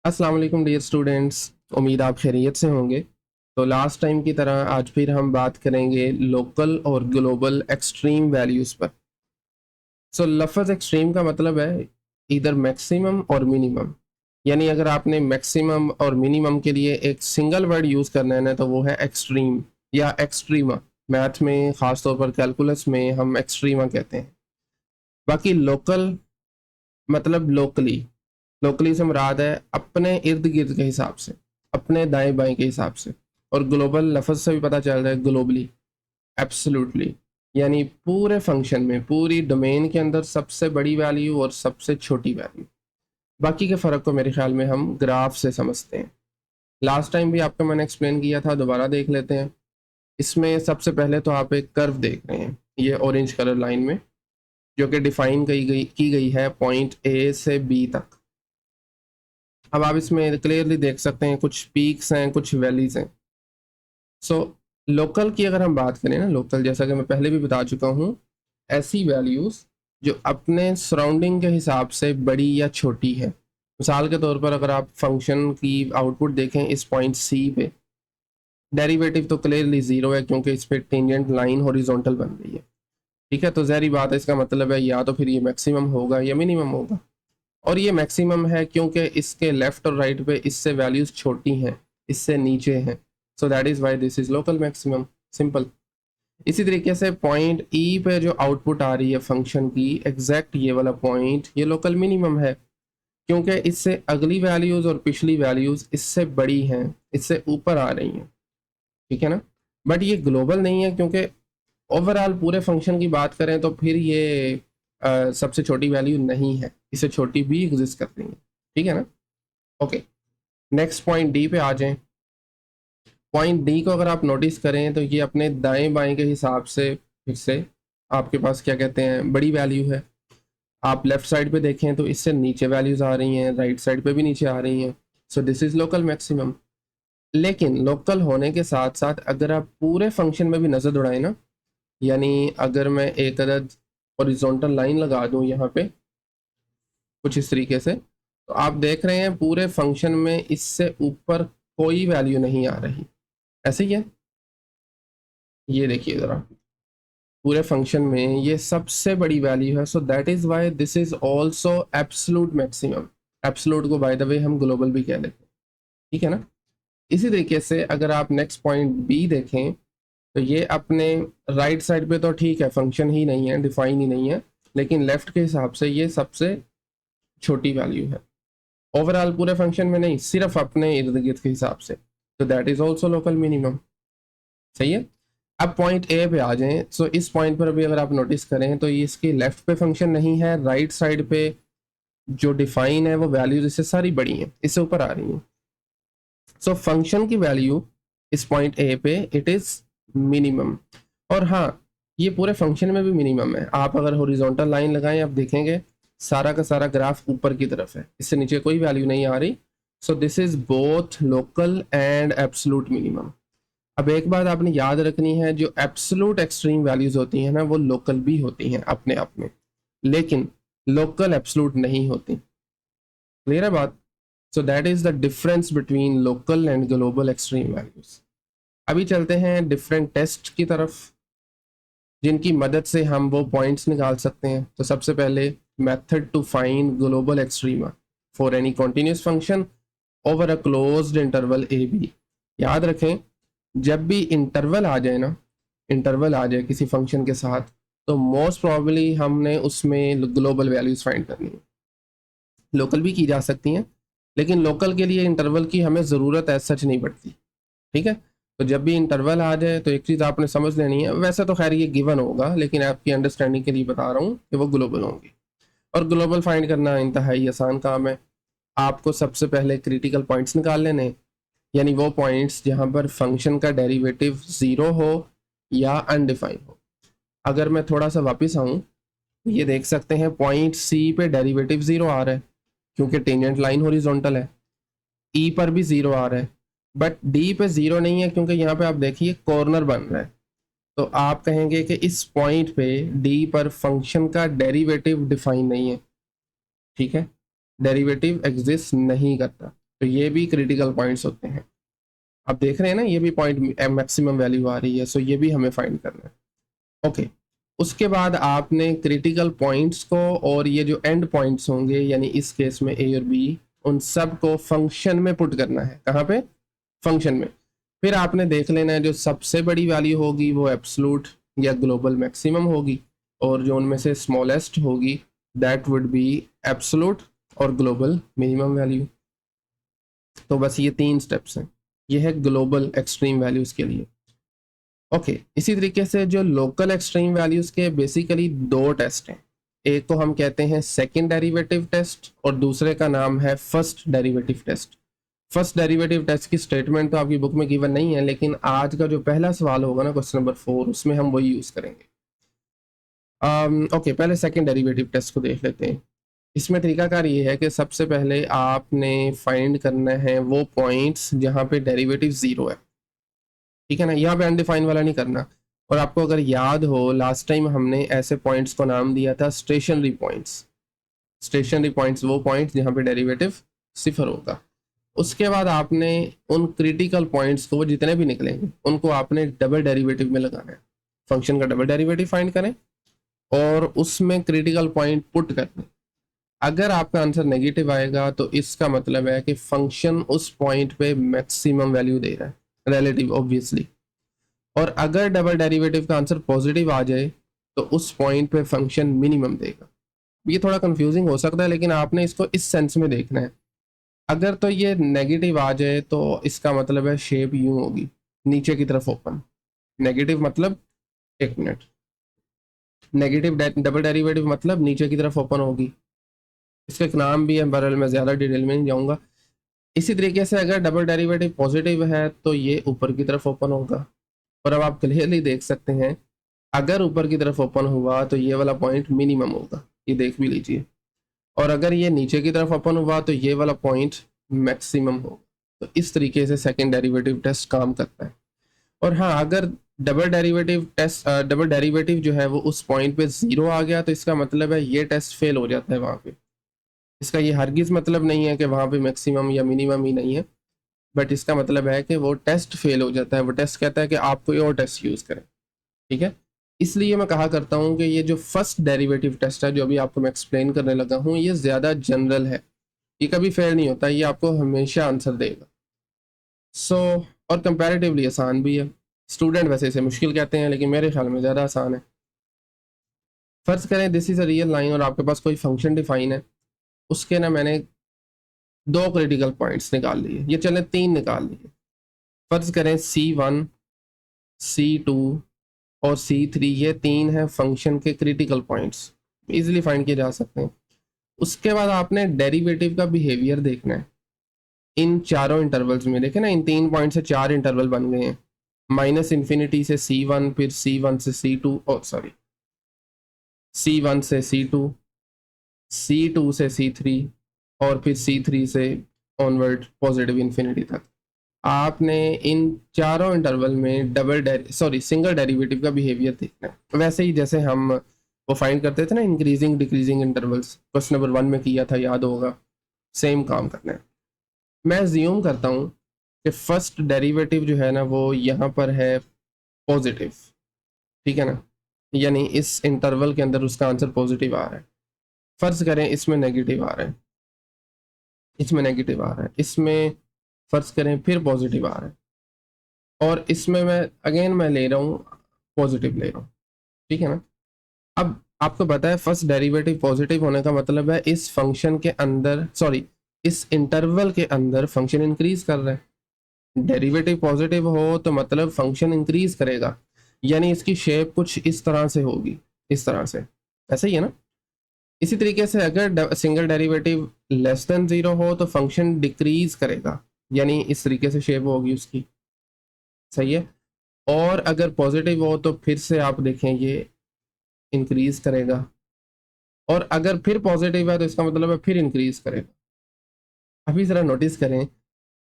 अस्सलाम वालेकुम dear students. उम्मीद आप खैरियत से होंगे। तो लास्ट टाइम की तरह आज फिर हम बात करेंगे लोकल और ग्लोबल एक्सट्रीम वैल्यूज़ पर। सो लफ्ज़ एक्सट्रीम का मतलब है इधर मैक्सिमम और मिनिमम। यानी अगर आपने मैक्सिमम और मिनिमम के लिए एक सिंगल वर्ड यूज़ करना है ना, तो वो है एक्सट्रीम या एक्सट्रीमा। मैथ में ख़ास तौर पर कैलकुलस में हम एक्सट्रीमा कहते हैं। बाकी लोकल मतलब लोकली। लोकली से मुराद है अपने इर्द गिर्द के हिसाब से, अपने दाएं बाएं के हिसाब से। और ग्लोबल लफ्ज से भी पता चल रहा है ग्लोबली, एब्सोल्युटली। यानी पूरे फंक्शन में, पूरी डोमेन के अंदर सबसे बड़ी वैल्यू और सबसे छोटी वैल्यू। बाकी के फ़र्क को मेरे ख्याल में हम ग्राफ से समझते हैं। लास्ट टाइम भी आपको मैंने एक्सप्लेन किया था, दोबारा देख लेते हैं। इसमें सबसे पहले तो आप एक कर्व देख रहे हैं, ये ऑरेंज कलर लाइन में, जो कि डिफाइन की गई है पॉइंट ए से बी तक। अब आप इसमें क्लियरली देख सकते हैं कुछ पीक्स हैं, कुछ वैलीज हैं। सो लोकल की अगर हम बात करें ना, लोकल जैसा कि मैं पहले भी बता चुका हूँ, ऐसी वैल्यूज़ जो अपने सराउंडिंग के हिसाब से बड़ी या छोटी है। मिसाल के तौर पर अगर आप फंक्शन की आउटपुट देखें इस पॉइंट सी पे, डेरिवेटिव तो क्लियरली ज़ीरो है क्योंकि इस पर टेंजेंट लाइन हॉरिजॉन्टल बन रही है। ठीक है, तो ज़ाहिर बात है, इसका मतलब है या तो फिर ये मैक्सिमम होगा या मिनिमम होगा। और ये मैक्सिमम है क्योंकि इसके लेफ्ट और राइट पे इससे वैल्यूज छोटी हैं, इससे नीचे हैं। So that is why this is local maximum. Simple. इसी तरीके से पॉइंट ई पे जो आउटपुट आ रही है फंक्शन की, एग्जैक्ट ये वाला पॉइंट, ये लोकल मिनिमम है क्योंकि इससे अगली वैल्यूज़ और पिछली वैल्यूज़ इससे बड़ी हैं, इससे ऊपर आ रही हैं। ठीक है ना। बट ये ग्लोबल नहीं है क्योंकि ओवरऑल पूरे फंक्शन की बात करें तो फिर ये सबसे छोटी वैल्यू नहीं है, इससे छोटी भी एग्जिस्ट करती है। ठीक है ना। ओके, नेक्स्ट पॉइंट डी पे आ जाएं। पॉइंट डी को अगर आप नोटिस करें तो ये अपने दाएं बाएं के हिसाब से फिर से आपके पास क्या कहते हैं, बड़ी वैल्यू है। आप लेफ्ट साइड पे देखें तो इससे नीचे वैल्यूज आ रही हैं, राइट साइड पे भी नीचे आ रही हैं। सो दिस इज लोकल मैक्सिमम। लेकिन लोकल होने के साथ साथ अगर आप पूरे फंक्शन में भी नज़र दौड़ाएं ना, यानी अगर मैं एक अदद हॉरिजॉन्टल लाइन लगा दूं यहाँ पे कुछ इस तरीके से, तो आप देख रहे हैं पूरे फंक्शन में इससे ऊपर कोई वैल्यू नहीं आ रही। ऐसे ही है, ये देखिए ज़रा, पूरे फंक्शन में ये सबसे बड़ी वैल्यू है। So that is why this is also absolute maximum. Absolute को बाय द वे हम ग्लोबल भी कह देते हैं। ठीक है ना। इसी तरीके से अगर आप नेक्स्ट पॉइंट बी देखें तो ये अपने राइट साइड पे तो ठीक है, फंक्शन ही नहीं है, डिफाइन ही नहीं है, लेकिन लेफ्ट के हिसाब से ये सबसे छोटी वैल्यू है। ओवरऑल पूरे फंक्शन में नहीं, सिर्फ अपने इर्द गिर्द के हिसाब से। तो that is also local minimum. सही है। अब पॉइंट ए पे आ जाएं। सो इस पॉइंट पर भी अगर आप नोटिस करें तो ये इसकी लेफ्ट पे फंक्शन नहीं है, राइट साइड पे जो डिफाइन है वो वैल्यूज इससे सारी बड़ी हैं, इससे ऊपर आ रही हैं। सो फंक्शन की वैल्यू इस पॉइंट ए पे इट इज मिनिमम। और हाँ, ये पूरे फंक्शन में भी मिनिमम है। आप अगर हॉरिजॉन्टल लाइन लगाएं, आप देखेंगे सारा का सारा ग्राफ ऊपर की तरफ है, इससे नीचे कोई वैल्यू नहीं आ रही। सो this is both local and absolute minimum. अब एक बात आपने याद रखनी है, जो एब्सोल्यूट एक्सट्रीम वैल्यूज होती हैं ना, वो लोकल भी होती हैं अपने आप में, लेकिन लोकल एब्सोल्यूट नहीं होती। क्लियर है बात। So that is the difference between local and global extreme values. अभी चलते हैं डिफरेंट टेस्ट की तरफ, जिनकी मदद से हम वो पॉइंट्स निकाल सकते हैं। तो सबसे पहले method to find global extrema for any continuous function over a closed interval A B. याद रखें, जब भी इंटरवल आ जाए ना, इंटरवल आ जाए किसी फंक्शन के साथ, तो मोस्ट प्रॉब्ली हमने उसमें ग्लोबल वैल्यूज फाइंड करनी है। लोकल भी की जा सकती हैं, लेकिन लोकल के लिए इंटरवल की हमें ज़रूरत एज सच नहीं पड़ती। ठीक है। तो जब भी इंटरवल आ जाए तो एक चीज़ आपने समझ लेनी है, वैसे तो खैर ये गिवन होगा, लेकिन आपकी अंडरस्टैंडिंग के लिए बता रहा हूँ कि वो ग्लोबल होंगी। और ग्लोबल फाइंड करना इंतहाई आसान काम है। आपको सबसे पहले क्रिटिकल पॉइंट्स निकाल लेने हैं, यानी वो पॉइंट्स जहाँ पर फंक्शन का डेरिवेटिव ज़ीरो हो या अनडिफाइन हो। अगर मैं थोड़ा सा वापस आऊँ, ये देख सकते हैं पॉइंट सी पे डेरिवेटिव ज़ीरो आ रहा है क्योंकि टेंजेंट लाइन हॉरिजॉन्टल है। ई पर भी ज़ीरो आ रहा है, बट डी पे ज़ीरो नहीं है क्योंकि यहाँ पे आप देखिए कॉर्नर बन रहा है। तो आप कहेंगे कि इस पॉइंट पे डी पर फंक्शन का डेरिवेटिव डिफाइन नहीं है। ठीक है, डेरिवेटिव एग्जिस्ट नहीं करता। तो ये भी क्रिटिकल पॉइंट्स होते हैं। आप देख रहे हैं ना, ये भी पॉइंट मैक्सिमम वैल्यू आ रही है, सो ये भी हमें फाइंड करना है। ओके, उसके बाद आपने क्रिटिकल पॉइंट्स को और ये जो एंड पॉइंट्स होंगे, यानी इस केस में ए और बी, उन सब को फंक्शन में पुट करना है। कहाँ पे? फंक्शन में। फिर आपने देख लेना है जो सबसे बड़ी वैल्यू होगी वो एब्सोल्यूट या ग्लोबल मैक्सिमम होगी, और जो उनमें से स्मॉलेस्ट होगी दैट वुड बी एब्सोल्यूट और ग्लोबल मिनिमम वैल्यू। तो बस ये 3 स्टेप्स हैं। ये है ग्लोबल एक्सट्रीम वैल्यूज़ के लिए। ओके, इसी तरीके से जो लोकल एक्सट्रीम वैल्यूज़ के बेसिकली 2 टेस्ट हैं। एक को हम कहते हैं सेकेंड डेरिवेटिव टेस्ट और दूसरे का नाम है first derivative test. First derivative test की स्टेटमेंट तो आपकी बुक में गिवन नहीं है, लेकिन आज का जो पहला सवाल होगा ना, क्वेश्चन नंबर 4, उसमें हम वही यूज़ करेंगे। ओके, पहले सेकेंड डेरिवेटिव टेस्ट को देख लेते हैं। इसमें तरीकाकार ये है कि सबसे पहले आपने फाइंड करना है वो पॉइंट्स जहाँ पे डेरिवेटिव 0 है। ठीक है ना, यहाँ पे अनडिफाइन वाला नहीं करना। और आपको अगर याद हो, लास्ट टाइम हमने ऐसे पॉइंट्स को नाम दिया था स्टेशनरी पॉइंट्स। स्टेशनरी पॉइंट्स वो पॉइंट्स जहाँ पे डेरिवेटिव 0 होगा। उसके बाद आपने उन क्रिटिकल पॉइंट्स को, वो जितने भी निकलेंगे, उनको आपने डबल डेरिवेटिव में लगाना है। फंक्शन का डबल डेरिवेटिव फाइंड करें और उसमें क्रिटिकल पॉइंट पुट करें। अगर आपका आंसर नेगेटिव आएगा तो इसका मतलब है कि फंक्शन उस पॉइंट पे मैक्सिमम वैल्यू दे रहा है, रिलेटिव ऑब्वियसली। और अगर डबल डेरिवेटिव का आंसर पॉजिटिव आ जाए तो उस पॉइंट पे फंक्शन मिनिमम देगा। ये थोड़ा कंफ्यूजिंग हो सकता है, लेकिन आपने इसको इस सेंस में देखना है। अगर तो ये नेगेटिव आ जाए तो इसका मतलब है शेप यूं होगी, नीचे की तरफ ओपन। नेगेटिव मतलब, एक मिनट, नेगेटिव डबल डेरिवेटिव मतलब नीचे की तरफ ओपन होगी। इसका एक नाम भी है, बहरहाल मैं ज़्यादा डिटेल में नहीं जाऊँगा। इसी तरीके से अगर डबल डेरिवेटिव पॉजिटिव है तो ये ऊपर की तरफ ओपन होगा। और अब आप क्लियरली देख सकते हैं, अगर ऊपर की तरफ ओपन हुआ तो ये वाला पॉइंट मिनिमम होगा, ये देख भी लीजिए। और अगर ये नीचे की तरफ ओपन हुआ तो ये वाला पॉइंट मैक्सिमम होगा। तो इस तरीके से सेकेंड डेरिवेटिव टेस्ट काम करता है। और हाँ, अगर डबल डेरिवेटिव जो है वो उस पॉइंट पे 0 आ गया तो इसका मतलब है ये टेस्ट फेल हो जाता है वहाँ पे। इसका ये हरगिज़ मतलब नहीं है कि वहाँ पे मैक्सिमम या मिनिमम ही नहीं है, बट इसका मतलब है कि वो टेस्ट फेल हो जाता है। वो टेस्ट कहता है कि आप कोई और टेस्ट यूज़ करें। ठीक है, इसलिए मैं कहा करता हूँ कि ये जो फर्स्ट डेरिवेटिव टेस्ट है, जो अभी आपको मैं एक्सप्लेन करने लगा हूँ, ये ज़्यादा जनरल है, ये कभी फेल नहीं होता, ये आपको हमेशा आंसर देगा। और कंपैरेटिवली आसान भी है। स्टूडेंट वैसे इसे मुश्किल कहते हैं, लेकिन मेरे ख्याल में ज़्यादा आसान है। फर्ज करें this is a real line और आपके पास कोई फंक्शन डिफाइन है, उसके ना मैंने 2 क्रिटिकल पॉइंट्स निकाल लिए, ये चले 3 निकाल लिए। फर्ज करें C1, C2 और C3, ये 3 है फंक्शन के क्रिटिकल पॉइंट्स, इजीली फाइंड किए जा सकते हैं। उसके बाद आपने डेरिवेटिव का बिहेवियर देखना है इन चारों इंटरवल्स में। देखें ना, इन 3 पॉइंट से 4 इंटरवल बन गए हैं। -∞ से C1, फिर C1 से C2, सॉरी, C1 से C2, C2 से C3 और फिर C3 से ऑनवर्ड पॉजिटिव इन्फिनिटी तक। आपने इन चारों इंटरवल में सिंगल डेरिवेटिव का बिहेवियर देखना है। वैसे ही जैसे हम वो फाइंड करते थे ना, increasing decreasing intervals, question number 1 में किया था, याद होगा। सेम काम करना है। मैं ज्यूम करता हूँ कि फर्स्ट डेरिवेटिव जो है ना वो यहाँ पर है पॉजिटिव। ठीक है ना, यानी इस इंटरवल के अंदर उसका आंसर पॉजिटिव आ रहा है। फर्ज करें इसमें नेगेटिव आ रहा है, इसमें नेगेटिव आ रहा है, इसमें फर्ज करें फिर पॉजिटिव आ रहा है, और इसमें मैं ले रहा हूँ पॉजिटिव ले रहा हूँ। ठीक है ना, अब आपको पता है फर्स्ट डेरिवेटिव पॉजिटिव होने का मतलब है इस फंक्शन के अंदर, सॉरी, इस इंटरवल के अंदर फंक्शन इंक्रीज कर रहा है। डेरिवेटिव पॉजिटिव हो तो मतलब फंक्शन इंक्रीज करेगा, यानी इसकी शेप कुछ इस तरह से होगी, इस तरह से, ऐसे ही है ना। इसी तरीके से अगर सिंगल डेरिवेटिव लेस देन 0 हो तो फंक्शन डिक्रीज करेगा, यानी इस तरीके से शेप होगी उसकी। सही है। और अगर पॉजिटिव हो तो फिर से आप देखें ये इंक्रीज करेगा, और अगर फिर पॉजिटिव है तो इसका मतलब है फिर इंक्रीज करेगा। अभी ज़रा नोटिस करें,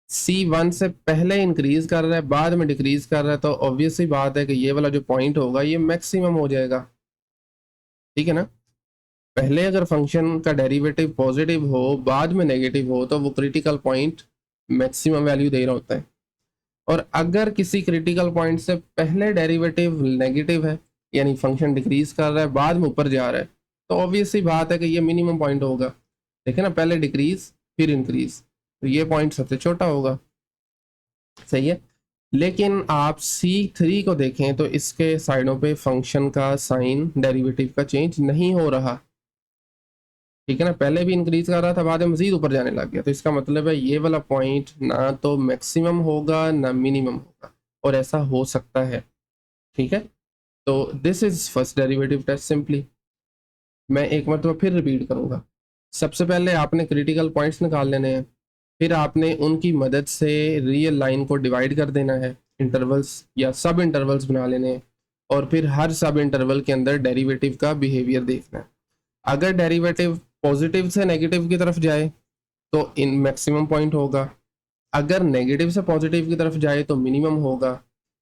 C1 से पहले इंक्रीज कर रहा है, बाद में डिक्रीज कर रहा है, तो ऑब्वियस सी बात है कि ये वाला जो पॉइंट होगा ये मैक्सिमम हो जाएगा। ठीक है ना, पहले अगर फंक्शन का डेरिवेटिव पॉजिटिव हो, बाद में नेगेटिव हो, तो वो क्रिटिकल पॉइंट मैक्सिमम वैल्यू दे रहा होता है। और अगर किसी क्रिटिकल पॉइंट से पहले डेरिवेटिव नेगेटिव है, यानी फंक्शन डिक्रीज कर रहा है बाद में ऊपर जा रहा है, तो ऑब्वियस सी बात है कि ये मिनिमम पॉइंट होगा। देखे ना, पहले डिक्रीज फिर इंक्रीज, तो ये पॉइंट सबसे छोटा होगा। सही है। लेकिन आप C3 को देखें तो इसके साइडों पे फंक्शन का साइन डेरिवेटिव का चेंज नहीं हो रहा। ठीक है ना, पहले भी इंक्रीज कर रहा था, बाद में मजीद ऊपर जाने लग गया, तो इसका मतलब है ये वाला पॉइंट ना तो मैक्सिमम होगा ना मिनिमम होगा, और ऐसा हो सकता है। ठीक है, तो this is first derivative test simply. मैं एक मरतबा फिर रिपीट करूंगा। सबसे पहले आपने क्रिटिकल पॉइंट्स निकाल लेने हैं, फिर आपने उनकी मदद से रियल लाइन को डिवाइड कर देना है, इंटरवल्स या सब इंटरवल्स बना लेने हैं, और फिर हर सब इंटरवल के अंदर डेरिवेटिव का बिहेवियर देखना है। अगर डेरिवेटिव पॉजिटिव से नेगेटिव की तरफ जाए तो इन मैक्सिमम पॉइंट होगा, अगर नेगेटिव से पॉजिटिव की तरफ जाए तो मिनिमम होगा,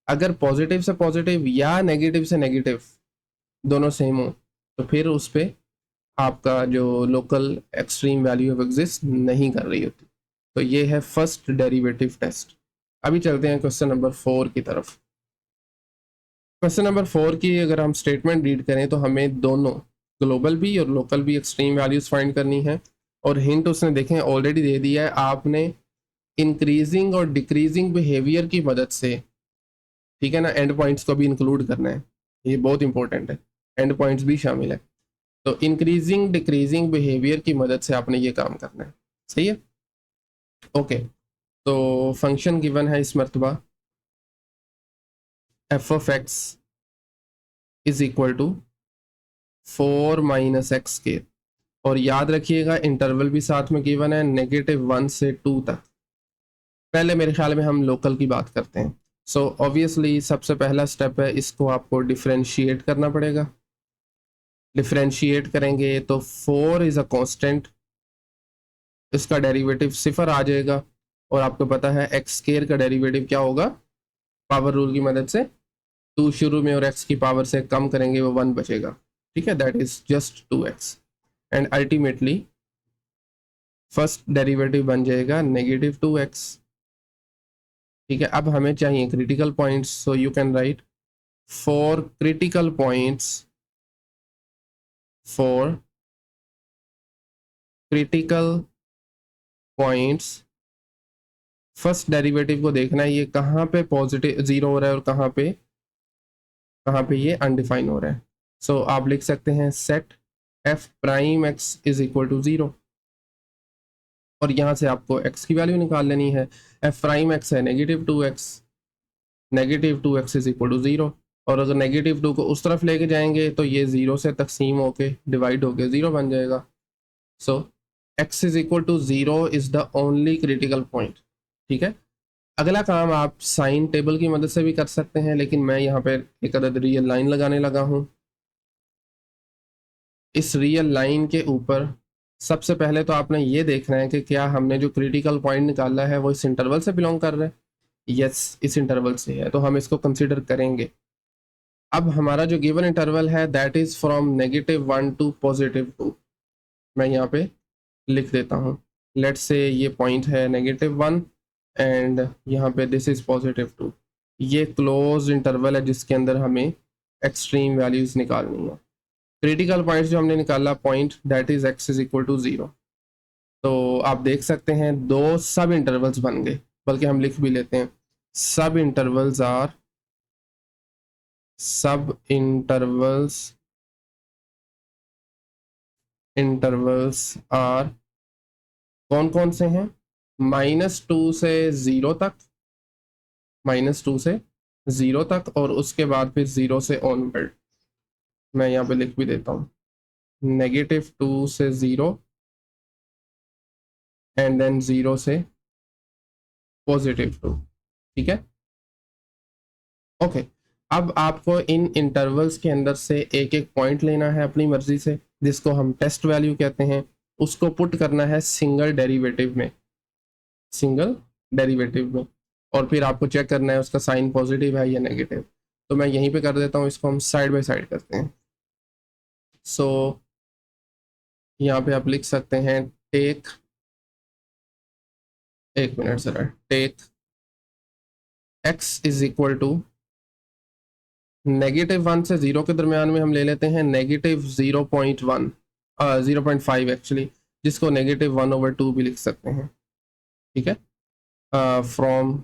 अगर पॉजिटिव से पॉजिटिव या नेगेटिव से नेगेटिव दोनों सेम हो तो फिर उस पर आपका जो local extreme value of exist नहीं कर रही होती। तो ये है फर्स्ट डेरिवेटिव टेस्ट। अभी चलते हैं क्वेश्चन नंबर 4 की तरफ। क्वेश्चन नंबर 4 की अगर हम स्टेटमेंट रीड करें तो हमें दोनों ग्लोबल भी और लोकल भी एक्सट्रीम वैल्यूज फाइंड करनी है, और हिंट उसने देखें ऑलरेडी दे दिया है, आपने इंक्रीजिंग और डिक्रीजिंग बिहेवियर की मदद से, ठीक है ना, एंड पॉइंट्स को भी इंक्लूड करना है, ये बहुत इंपॉर्टेंट है, एंड पॉइंट्स भी शामिल है। तो इंक्रीजिंग डिक्रीजिंग बिहेवियर की मदद से आपने ये काम करना है। सही है, ओके। तो फंक्शन गिवन है इस मरतबा f of x is equal to 4 minus x के, और याद रखिएगा इंटरवल भी साथ में गिवन है, -1 से 2 तक। पहले मेरे ख्याल में हम लोकल की बात करते हैं। सो ऑब्वियसली सबसे पहला स्टेप है, इसको आपको डिफ्रेंशिएट करना पड़ेगा। डिफ्रेंशिएट करेंगे तो 4 इज़ अ कांस्टेंट, इसका डेरिवेटिव 0 आ जाएगा, और आपको पता है एक्स स्क्वायर का डेरिवेटिव क्या होगा, पावर रूल की मदद से 2 शुरू में और एक्स की पावर से कम करेंगे वो 1 बचेगा। ठीक है, that is just 2x, and ultimately first derivative बन जाएगा -2x। ठीक है, अब हमें चाहिए critical points, so you can write for critical points, for critical points first derivative को देखना है ये कहाँ पे पॉजिटिव जीरो हो रहा है और कहाँ पे ये अनडिफाइन हो रहा है। सो आप लिख सकते हैं set f prime x is equal to 0, और यहाँ से आपको x की वैल्यू निकाल लेनी है। एफ प्राइम एक्स है -2x, -2x is equal to 0, और अगर -2 को उस तरफ लेके जाएंगे तो ये 0 से तकसीम होके डिवाइड होके 0 बन जाएगा। So x is equal to 0 is the only critical point. ठीक है, अगला काम आप साइन टेबल की मदद से भी कर सकते हैं, लेकिन मैं यहाँ पे एक अदद रियल लाइन लगाने लगा हूँ। इस रियल लाइन के ऊपर सबसे पहले तो आपने ये देखना है कि क्या हमने जो क्रिटिकल पॉइंट निकाला है वो इस इंटरवल से बिलोंग कर रहा है। यस, इस इंटरवल से है, तो हम इसको कंसिडर करेंगे। अब हमारा जो गिवन इंटरवल है दैट इज फ्रॉम -1 टू +2। मैं यहाँ पे लिख देता हूँ, लेट्स से ये पॉइंट है -1 एंड यहाँ पे दिस इज +2। ये क्लोज इंटरवल है जिसके अंदर हमें एक्सट्रीम वैल्यूज निकालनी है। क्रिटिकल पॉइंट जो हमने निकाला point that is x is equal to 0, तो आप देख सकते हैं दो सब इंटरवल्स बन गए, बल्कि हम लिख भी लेते हैं सब इंटरवल्स आर कौन कौन से हैं, -2 से 0 तक, -2 से 0 तक, और उसके बाद फिर 0 से ऑनवर्ड। मैं यहाँ पे लिख भी देता हूँ -2 से 0 एंड देन 0 से +2। ठीक है, ओके। अब आपको इन इंटरवल्स के अंदर से एक एक पॉइंट लेना है अपनी मर्जी से, जिसको हम टेस्ट वैल्यू कहते हैं, उसको पुट करना है सिंगल डेरिवेटिव में, और फिर आपको चेक करना है उसका साइन पॉजिटिव है या नेगेटिव। तो मैं यहीं पे कर देता हूँ, इसको हम साइड बाय साइड करते हैं। सो यहाँ पे आप लिख सकते हैं टेक एक मिनट ज़रा, take x is equal to -1 से 0 के दरमियान में हम ले लेते हैं -0.1, 0.5 एक्चुअली, जिसको -1/2 भी लिख सकते हैं, ठीक है। फ्रॉम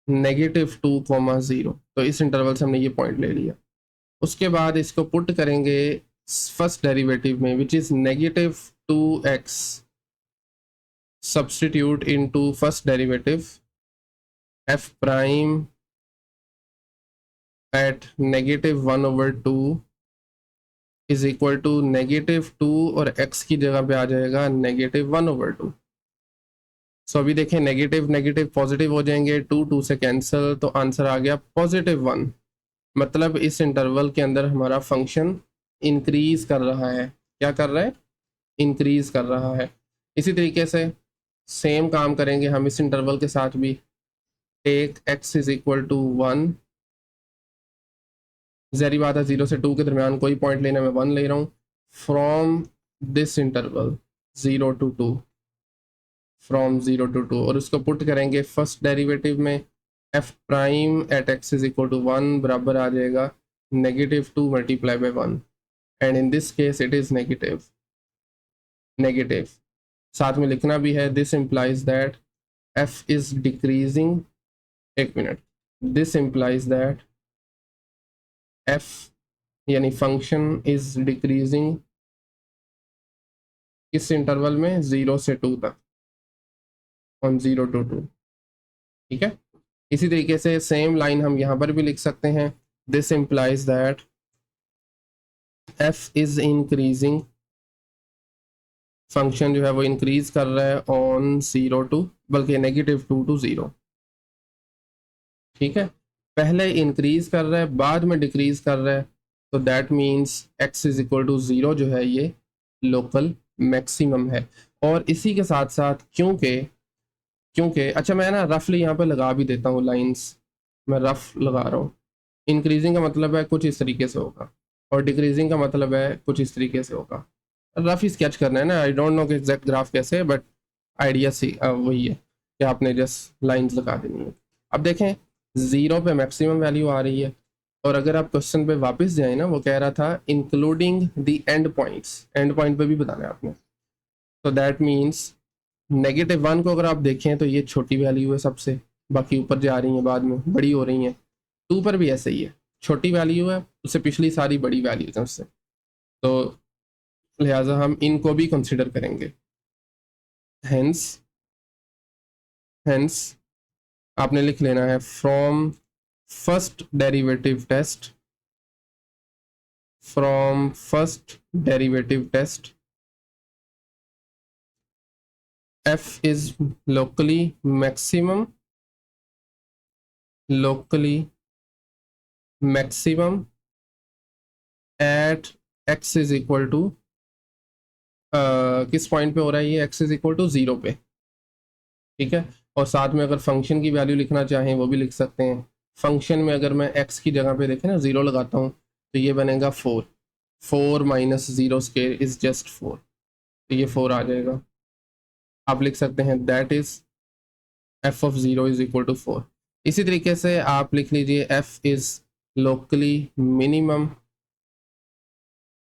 -2, तो इस इंटरवल से हमने ये पॉइंट ले लिया। उसके बाद इसको पुट करेंगे फर्स्ट डेरिवेटिव में, which is -2x, substitute into first derivative f prime at -1/2 is equal to -2, और x की जगह पे आ जाएगा -1/2। सो अभी देखें, नेगेटिव नेगेटिव पॉजिटिव हो जाएंगे, 2 से कैंसिल, तो आंसर आ गया +1। मतलब इस इंटरवल के अंदर हमारा फंक्शन इंक्रीज कर रहा है। क्या कर रहा है? इंक्रीज कर रहा है। इसी तरीके से सेम काम करेंगे हम इस इंटरवल के साथ भी। Take x is equal to 1, ज़ाहिर बात है 0 से 2 के दरमियान कोई पॉइंट लेना, मैं 1 ले रहा हूँ। From this interval 0 to 2, from 0 to 2, और उसको पुट करेंगे फर्स्ट डेरिवेटिव में, f prime at x is equal to 1 बराबर आ जाएगा -2 multiply by 1, and in this case it is negative. साथ में लिखना भी है, this implies that f is decreasing, एक मिनट, दिस इम्प्लाइज दैट f यानी फंक्शन इज डिक्रीजिंग इस इंटरवल में 0 से 2 तक, ऑन 0 to 2, ठीक है। इसी तरीके से सेम लाइन हम यहाँ पर भी लिख सकते हैं, this implies that f is increasing, function जो है वो इंक्रीज कर रहा है ऑन 0 to, बल्कि -2 to 0, ठीक है। पहले इंक्रीज कर रहा है, बाद में डिक्रीज कर रहा है, तो that means x is equal to 0 जो है ये लोकल मैक्सिमम है। और इसी के साथ साथ क्योंकि अच्छा, मैं ना रफली यहाँ पे लगा भी देता हूँ लाइंस, मैं रफ लगा रहा हूँ। इंक्रीजिंग का मतलब है कुछ इस तरीके से होगा, और डिक्रीजिंग का मतलब है कुछ इस तरीके से होगा। रफ ही स्केच करना है ना, आई डोंट नो कि एग्जैक्ट ग्राफ कैसे है, बट आइडिया सी वही है कि आपने जस्ट लाइंस लगा देनी है। अब देखें 0 पे मैक्सिमम वैल्यू आ रही है, और अगर आप क्वेश्चन पे वापस जाए ना, वो कह रहा था including the end points, and point पे भी बताना है आपने। तो दैट मीन्स -1 को अगर आप देखें तो ये छोटी वैल्यू है सबसे, बाकी ऊपर जा रही हैं, बाद में बड़ी हो रही हैं। 2 पर भी ऐसे ही है, छोटी वैल्यू है, उससे पिछली सारी बड़ी वैल्यू है उससे, तो लिहाजा हम इनको भी कंसिडर करेंगे। हेंस आपने लिख लेना है, from first derivative test, f is locally maximum at x is equal to, किस पॉइंट पे हो रहा है ये, x इज इक्वल टू 0 पे, ठीक है। और साथ में अगर फंक्शन की वैल्यू लिखना चाहें वो भी लिख सकते हैं। फंक्शन में अगर मैं x की जगह पे देखें ना 0 लगाता हूँ, तो ये बनेगा 4 माइनस 0 स्क्वायर इज जस्ट 4, तो ये 4 आ जाएगा। आप लिख सकते हैं that is f of 0 is equal to 4। इसी तरीके से आप लिख लीजिए f is locally minimum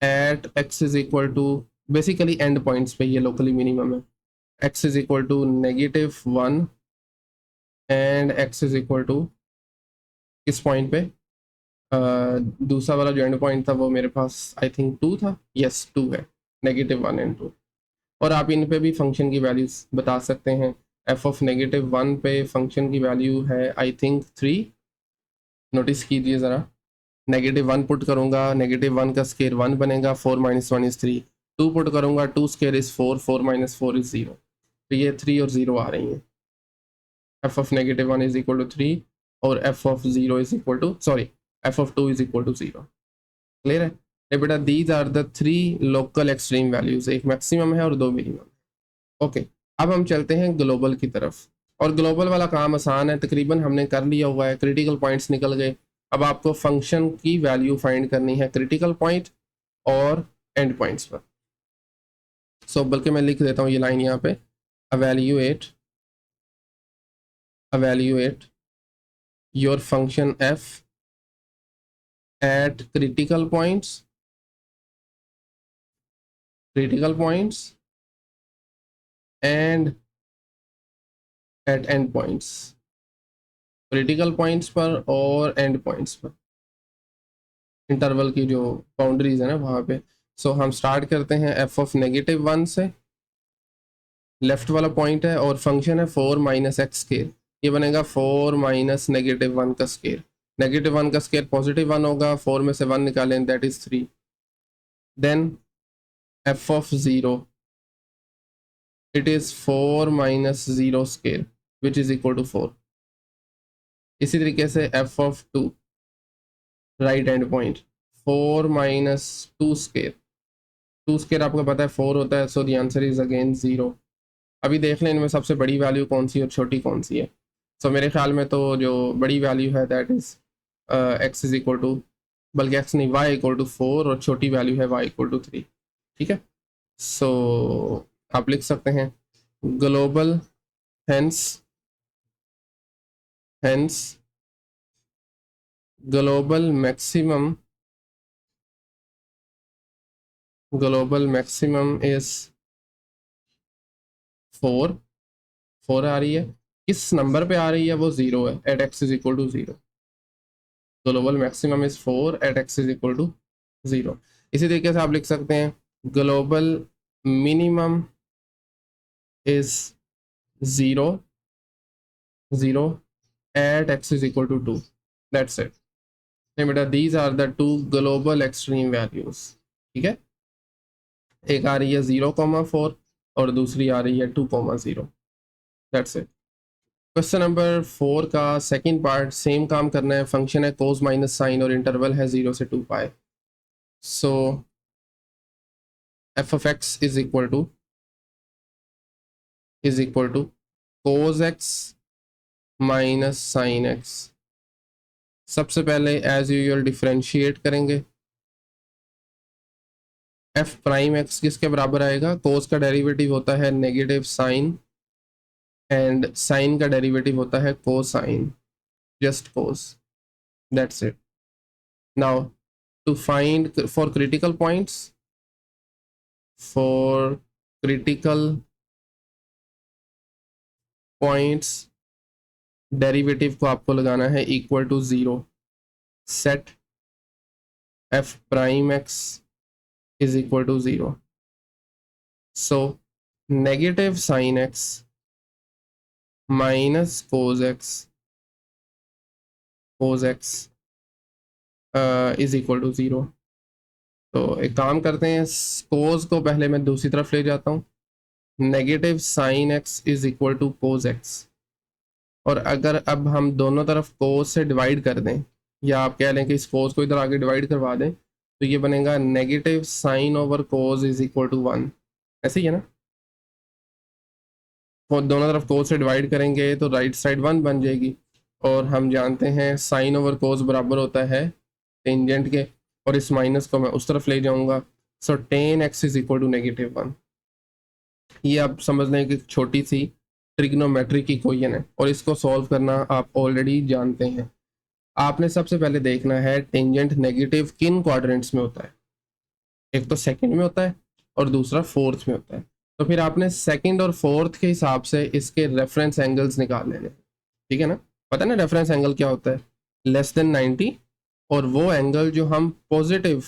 at x is equal to, basically end points पे ये लोकली मिनिमम है, x is equal to -1 and x is equal to, किस पॉइंट पे, दूसरा वाला जो एंड पॉइंट था वो मेरे पास आई थिंक 2 था, यस 2 है, -1 एंड 2। और आप इन पे भी फंक्शन की वैल्यूज बता सकते हैं। f ऑफ -1 पे फंक्शन की वैल्यू है आई थिंक 3, नोटिस कीजिए ज़रा, -1 पुट करूँगा, -1 का स्केयर 1 बनेगा, 4 - 1 इज़ 3, 2 पुट करूँगा, 2 स्केयर इज़ 4, 4 - 4 इज़ 0, तो ये 3 और 0 आ रही हैं। f of -1 is equal to 3 और f of 0 is equal to, sorry, f of 2 is equal to 0। Clear है? ये बेटा these are the 3 local extreme values, एक मैक्सिमम है और 2 मिनिमम। ओके, अब हम चलते हैं ग्लोबल की तरफ, और ग्लोबल वाला काम आसान है, तकरीबन हमने कर लिया हुआ है, क्रिटिकल पॉइंट्स निकल गए। अब आपको फंक्शन की वैल्यू फाइंड करनी है क्रिटिकल पॉइंट और एंड पॉइंट्स पर। सो बल्कि मैं लिख देता हूँ ये लाइन यहाँ पे, evaluate your function f at critical points and at end points, critical points पर और एंड पॉइंट्स पर, इंटरवल की जो बाउंड्रीज है ना वहाँ पे। सो हम स्टार्ट करते हैं एफ ऑफ -1 से, लेफ्ट वाला पॉइंट है और फंक्शन है 4 माइनस एक्स स्केयर, ये बनेगा 4 माइनस -1 का स्केयर। -1 का स्केयर +1 होगा, 4 में से 1 निकालें that is 3। Then f of 0 it is 4 minus 0 square which is equal to 4। इसी तरीके से f of 2 right hand point 4 minus 2 square, 2 square आपको पता है 4 होता है, so the answer is again 0। अभी देख लें इनमें सबसे बड़ी वैल्यू कौन सी और छोटी कौन सी है। सो मेरे ख्याल में तो जो बड़ी वैल्यू है that is x is equal to, बल्कि एक्स नहीं वाई इक्वल टू 4 और छोटी वैल्यू है वाई इक्वल टू 3। ठीक है, सो आप लिख सकते हैं global hence global maximum is 4 आ रही है, किस नंबर पे आ रही है वो 0 है, at x is equal to 0। Global maximum is 4 at x is equal to 0। इसी तरीके से आप लिख सकते हैं global minimum is 0 at x is equal to 2। That's it. नहीं बेटा, these are the 2 global extreme values. ठीक है, एक आ रही है 0,4 और दूसरी आ रही है 2,0। That's it. क्वेश्चन नंबर 4 का सेकंड पार्ट सेम काम करना है। फंक्शन है कोस माइनस साइन और इंटरवल है 0 से 2 pi. So f of x is equal to cos x minus sine x. सबसे पहले एज यूजुअल डिफरेंशिएट करेंगे। एफ प्राइम एक्स किसके बराबर आएगा, कोस का डेरिवेटिव होता है नेगेटिव साइन एंड साइन का डेरिवेटिव होता है cosine, just cos, that's it. Now to find for critical points, derivative को आपको लगाना है equal to 0। Set f prime x is equal to 0। So negative sine x minus cos x is equal to 0। तो एक काम करते हैं, कोस को पहले मैं दूसरी तरफ ले जाता हूँ, negative sine x is equal to cos x. और अगर अब हम दोनों तरफ कोस से डिवाइड कर दें, या आप कह लें कि इस कोस को इधर आगे डिवाइड करवा दें, तो ये बनेगा negative sine over cos is equal to 1। ऐसे ही है ना, और दोनों तरफ कोस से डिवाइड करेंगे तो राइट साइड 1 बन जाएगी। और हम जानते हैं साइन ओवर कोस बराबर होता है टेंजेंट के, और इस माइनस को मैं उस तरफ ले जाऊंगा। So tan x is equal to -1। ये आप समझ लें कि छोटी सी ट्रिग्नोमेट्रिक इक्वेशन है और इसको सॉल्व करना आप ऑलरेडी जानते हैं। आपने सबसे पहले देखना है टेंजेंट नेगेटिव किन क्वाड्रेंट्स में होता है। एक तो सेकंड में होता है और दूसरा फोर्थ में होता है। तो फिर आपने सेकंड और फोर्थ के हिसाब से इसके रेफरेंस एंगल्स निकाल लेने। ठीक है ना, पता है ना रेफरेंस एंगल क्या होता है, लेस देन 90, और वो एंगल जो हम पॉजिटिव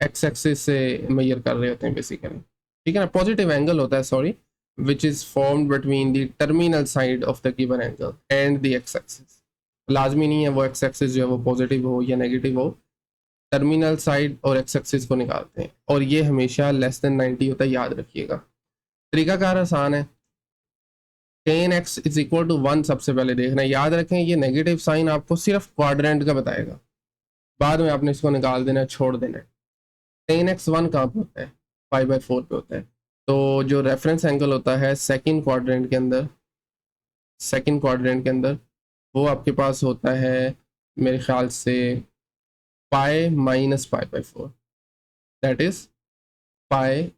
एक्स एक्सिस से मेजर कर रहे होते हैं बेसिकली। ठीक है ना, पॉजिटिव एंगल होता है, sorry, which is formed between the terminal side of the given angle and the x axis। लाजमी नहीं है वो x axis जो है वो पॉजिटिव हो या नेगेटिव हो, टर्मिनल साइड और x axis को निकालते हैं और ये हमेशा लेस देन 90 होता है, याद रखिएगा। तरीकाकार आसान है, tan x is equal to 1 सबसे पहले देखना है। याद रखें ये नेगेटिव साइन आपको सिर्फ क्वाड्रेंट का बताएगा, बाद में आपने इसको निकाल देना है, छोड़ देना है। tan x 1 कहाँ पे होता है, 5/4 पे होता है। तो जो रेफरेंस एंगल होता है सेकंड क्वाड्रेंट के अंदर वो आपके पास होता है मेरे ख्याल से पाई माइनस पाई/4, दैट इज पाई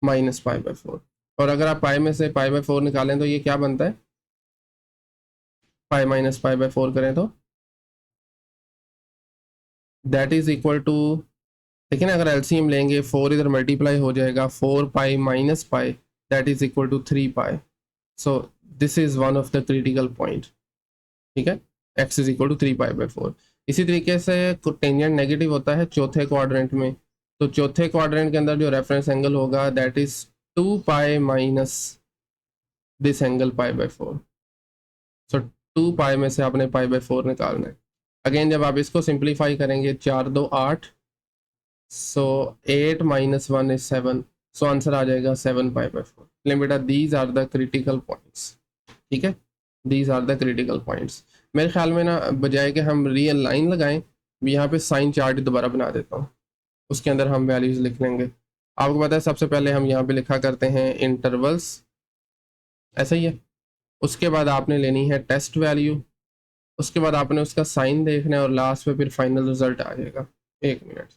माइनस पाई/4। और अगर आप पाई में से पाई बाय 4 निकालें तो ये क्या बनता है, पाई माइनस पाई बाय 4 करें तो दैट इज इक्वल टू, लेकिन अगर एलसीएम लेंगे 4 इधर मल्टीप्लाई हो जाएगा, 4 pi minus pi that is equal to 3 pi. So this is one of the critical point, ठीक है, x is equal to 3 pi by 4। इसी तरीके से टेंजेंट नेगेटिव होता है चौथे क्वाड्रेंट में, तो चौथे क्वाड्रेंट के अंदर जो रेफरेंस एंगल होगा that is 2 pi minus this angle pi by 4। सो 2 पाई में से आपने पाई बाय 4 निकालना है। अगेन जब आप इसको सिंप्लीफाई करेंगे 4 2 8, so 8 minus 1 is 7, so answer आ जाएगा 7 पाई बाय 4। लेकिन बेटा these are the critical points, ठीक है, these are the critical points. मेरे ख्याल में ना बजाय कि हम रियल लाइन लगाएं, यहाँ पे साइन चार्ट दोबारा बना देता हूँ, उसके अंदर हम वैल्यूज लिख लेंगे। आपको पता है सबसे पहले हम यहाँ पे लिखा करते हैं इंटरवल्स, ऐसा ही है। उसके बाद आपने लेनी है टेस्ट वैल्यू, उसके बाद आपने उसका साइन देखना है और लास्ट में फिर फाइनल रिजल्ट आ जाएगा। एक मिनट,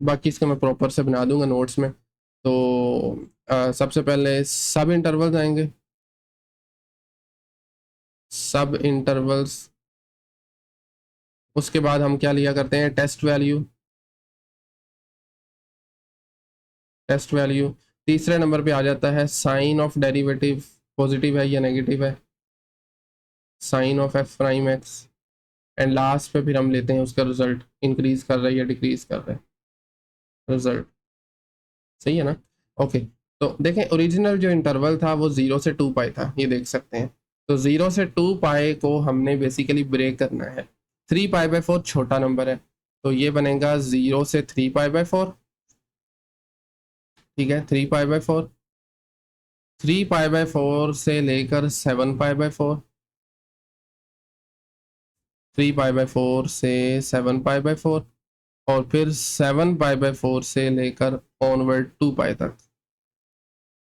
बाकी इसका मैं प्रॉपर से बना दूंगा नोट्स में। तो सबसे पहले सब इंटरवल्स आएंगे, सब इंटरवल्स। उसके बाद हम क्या लिया करते हैं, टेस्ट वैल्यू, टेस्ट वैल्यू। तीसरे नंबर पे आ जाता है साइन ऑफ डेरिवेटिव, पॉजिटिव है या नेगेटिव है, sine of f prime x. And last पे फिर हम लेते हैं उसका रिजल्ट, इंक्रीज कर रहा है या डिक्रीज कर रहा है रिजल्ट, सही है ना। ओके, तो देखें ओरिजिनल जो इंटरवल था वो 0 से 2 पाई था, ये देख सकते हैं। तो 0 से 2 पाई को हमने बेसिकली ब्रेक करना है। 3 पाई बाय 4 छोटा नंबर है, तो ये बनेगा 0 से 3 पाई बाय 4, ठीक है, 3 पाई बाय 4। 3 पाई बाय 4 से लेकर 7 पाई बाय 4, 3 पाई बाय 4 से 7 पाई बाय 4, और फिर 7 पाई बाय 4 से लेकर ऑनवर्ड 2 पाई तक,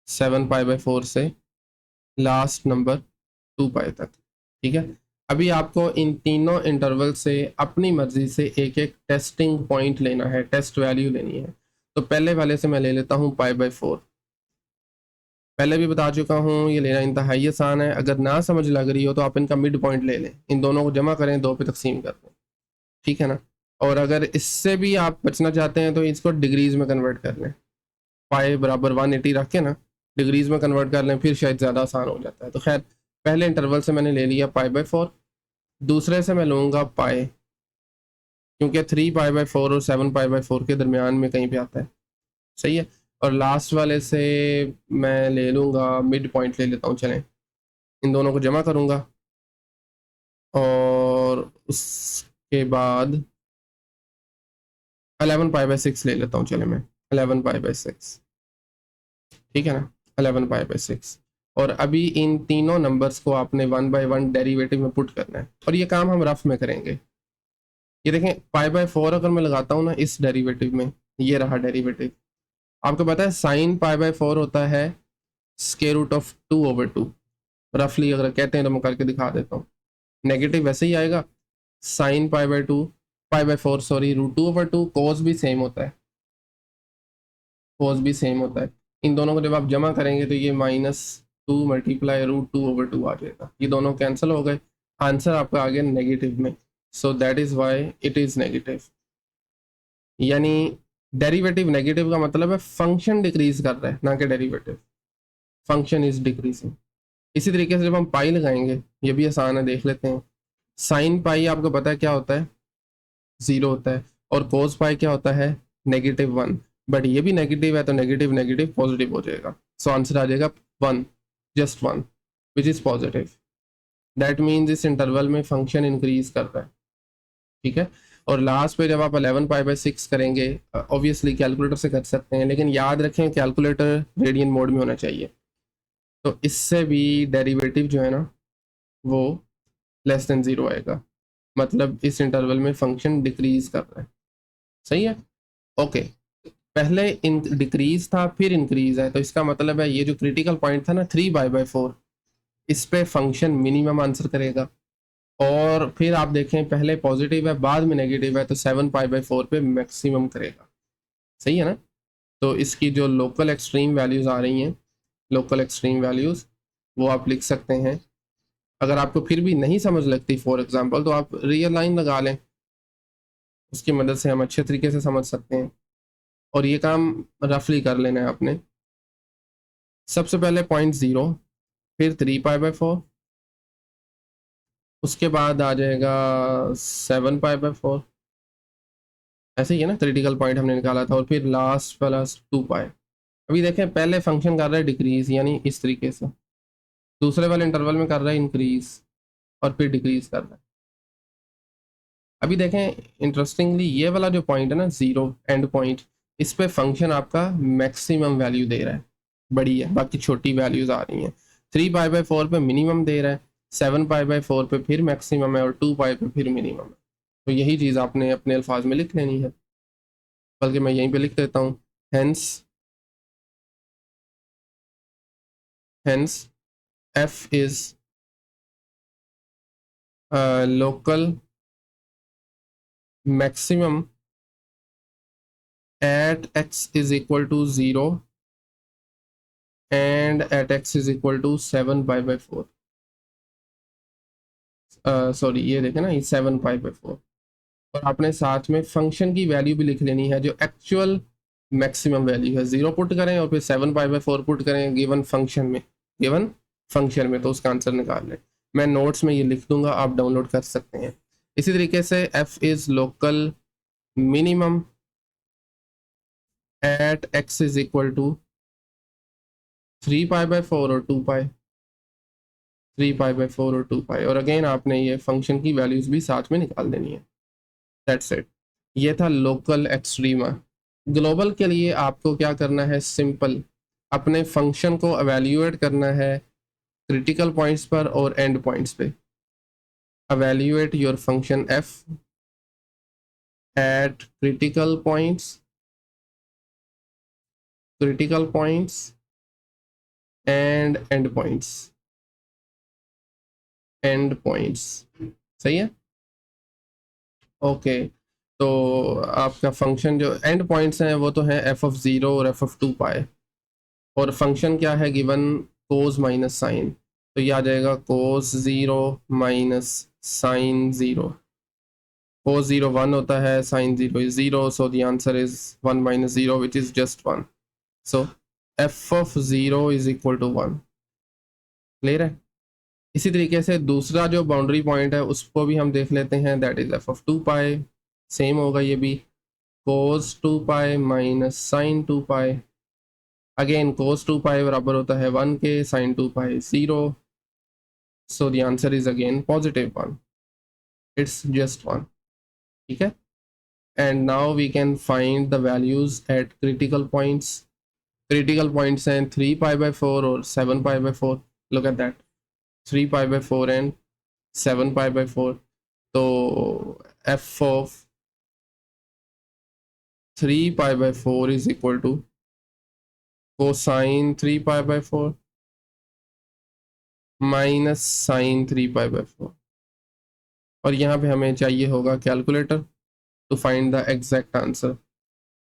7 पाई बाय 4 से लास्ट नंबर 2 पाई तक, ठीक है। अभी आपको इन तीनों इंटरवल से अपनी मर्जी से एक एक टेस्टिंग पॉइंट लेना है, टेस्ट वैल्यू लेनी है। तो पहले वाले से मैं ले लेता हूँ पाई बाय 4। पहले भी बता चुका हूँ ये लेना इंतहाई आसान है, अगर ना समझ लग रही हो तो आप इनका मिड पॉइंट ले लें, इन दोनों को जमा करें, 2 पे तकसीम कर दें, ठीक है ना। और अगर इससे भी आप बचना चाहते हैं तो इसको डिग्रीज में कन्वर्ट कर लें, पाई बराबर 180 रख के ना डिग्रीज में कन्वर्ट कर लें, फिर शायद ज़्यादा आसान हो जाता है। तो खैर पहले इंटरवल से मैंने ले लिया पाई बाय 4, दूसरे से मैं लूँगा पाई, क्योंकि 3 पाई बाय 4 और 7 पाई बाय 4 के दरमियान में कहीं पे आता है, सही है। और लास्ट वाले से मैं ले लूँगा मिड पॉइंट ले लेता हूँ, चलें इन दोनों को जमा करूँगा और उसके बाद 11 पाई बाय 6 ले लेता हूँ, चले मैं 11 पाई बाय 6, ठीक है ना, 11 पाई बाय 6। और अभी इन तीनों नंबर्स को आपने 1 बाय 1 डेरिवेटिव में पुट करना है, और ये काम हम रफ में करेंगे। ये देखें पाई बाय 4 अगर मैं लगाता हूँ ना इस डेरिवेटिव में, ये रहा डेरिवेटिव, आपको पता है साइन पाई बाय 4 होता है स्क्वायर रूट ऑफ 2/2, रफली अगर कहते हैं तो मैं करके दिखा देता हूँ। नेगेटिव वैसे ही आएगा, sine pi by 2, pi by 4 sorry, √2/2। कोस भी सेम होता है, कोस भी सेम होता है। इन दोनों को जब आप जमा करेंगे तो ये -2 मल्टीप्लाई √2/2 आ जाएगा, ये दोनों कैंसिल हो गए, आंसर आपका आ गया नेगेटिव में। So that is why it is negative, यानी डेरिवेटिव नेगेटिव का मतलब है फंक्शन डिक्रीज कर रहा है, ना कि डेरिवेटिव, फंक्शन इज डिक्रीजिंग। इसी तरीके से जब हम पाई लगाएंगे, ये भी आसान है, देख लेते हैं। साइन पाई आपको पता है क्या होता है, 0 होता है, और कोस पाई क्या होता है, -1। बट ये भी नेगेटिव है, तो नेगेटिव नेगेटिव पॉजिटिव हो जाएगा, सो आंसर आ जाएगा 1, just 1 which is positive. That means इस इंटरवल में फंक्शन इंक्रीज कर रहा है, ठीक है। और लास्ट पे जब आप 11 पाई बाय 6 करेंगे, ऑब्वियसली कैलकुलेटर से कर सकते हैं, लेकिन याद रखें कैलकुलेटर रेडियन मोड में होना चाहिए। तो इससे भी डेरिवेटिव जो है ना वो लेस देन 0 आएगा, मतलब इस इंटरवल में फंक्शन डिक्रीज कर रहा है, सही है। ओके, पहले इन डिक्रीज था फिर इंक्रीज है, तो इसका मतलब है ये जो क्रिटिकल पॉइंट था ना 3 पाई बाय 4, इस पे फंक्शन मिनिमम आंसर करेगा। और फिर आप देखें पहले पॉजिटिव है बाद में नेगेटिव है, तो 7 पाई बाय 4 पे मैक्सिमम करेगा, सही है ना। तो इसकी जो लोकल एक्सट्रीम वैल्यूज़ आ रही हैं, लोकल एक्सट्रीम वैल्यूज़, वो आप लिख सकते हैं। अगर आपको फिर भी नहीं समझ लगती फॉर एग्जांपल, तो आप रियल लाइन लगा लें, उसकी मदद से हम अच्छे तरीके से समझ सकते हैं। और ये काम रफली कर लेना है आपने। सबसे पहले 0.0, फिर 3π/4, उसके बाद आ जाएगा 7π/4, ऐसे ही है ना, क्रिटिकल पॉइंट हमने निकाला था, और फिर लास्ट प्लस 2π। अभी देखें, पहले फंक्शन कर रहा है डिक्रीज, यानी इस तरीके से, दूसरे वाले इंटरवल में कर रहा है इंक्रीज, और फिर डिक्रीज कर रहा है। अभी देखें इंटरेस्टिंगली, ये वाला जो पॉइंट है ना, जीरो एंड पॉइंट, इस पे फंक्शन आपका मैक्सिमम वैल्यू दे रहा है, बड़ी है, बाकी छोटी वैल्यूज आ रही हैं। 3π/4 पे मिनिमम दे रहा है, 7π/4 पे फिर मैक्सिमम है, और 2π पे फिर मिनिमम है। तो यही चीज़ आपने अपने अल्फाज में लिख लेनी है, बल्कि मैं यहीं पे लिख देता हूँ। Hence hence f is local maximum at x is equal to 0 and at x is equal to 7π/4। Sorry, ये देखें ना, ये 7π/4। और आपने साथ में फंक्शन की वैल्यू भी लिख लेनी है, जो एक्चुअल मैक्सिमम वैल्यू है। 0 पुट करें और फिर 7π/4 पुट करें गिवन फंक्शन में, गिवन फंक्शन में, तो उसका आंसर निकाल लें। मैं नोट्स में ये लिख दूंगा, आप डाउनलोड कर सकते हैं। इसी तरीके से f is local minimum at x is equal to 3π/4 और 2π, 3π/4 और 2π, और अगेन आपने ये फंक्शन की वैल्यूज भी साथ में निकाल देनी है। That's it. ये था लोकल एक्सट्रीमा। ग्लोबल के लिए आपको क्या करना है, सिंपल, अपने फंक्शन को एवेल्यूएट करना है क्रिटिकल पॉइंट्स पर और एंड पॉइंट्स पे। Evaluate your function f at critical points and end points, सही है। ओके, तो आपका फंक्शन जो एंड पॉइंट्स हैं वो तो हैं f(0) और f(2π), और फंक्शन क्या है गिवन, कोस माइनस साइन, तो ये आ जाएगा कोस 0 माइनस साइन 0। कोस 0 1 होता है, sine 0 is 0, so the answer is 1 minus 0 which is just 1। So f(0) is equal to 1। Clear है। इसी तरीके से दूसरा जो बाउंड्री पॉइंट है उसको भी हम देख लेते हैं, दैट इज f(2π), सेम होगा ये भी, cos 2π minus sine 2π। Again cos 2π बराबर होता है 1 के, sine 2π 0, so the answer is again positive 1, it's just 1। ठीक है। And now we can find the values at critical points. Critical points हैं 3π/4 और 7π/4। Look at that, 3π/4 and 7π/4। तो f of 3π/4 is equal to cosine 3π/4 minus sine 3π/4। और यहाँ पे हमें चाहिए होगा calculator to find the exact answer.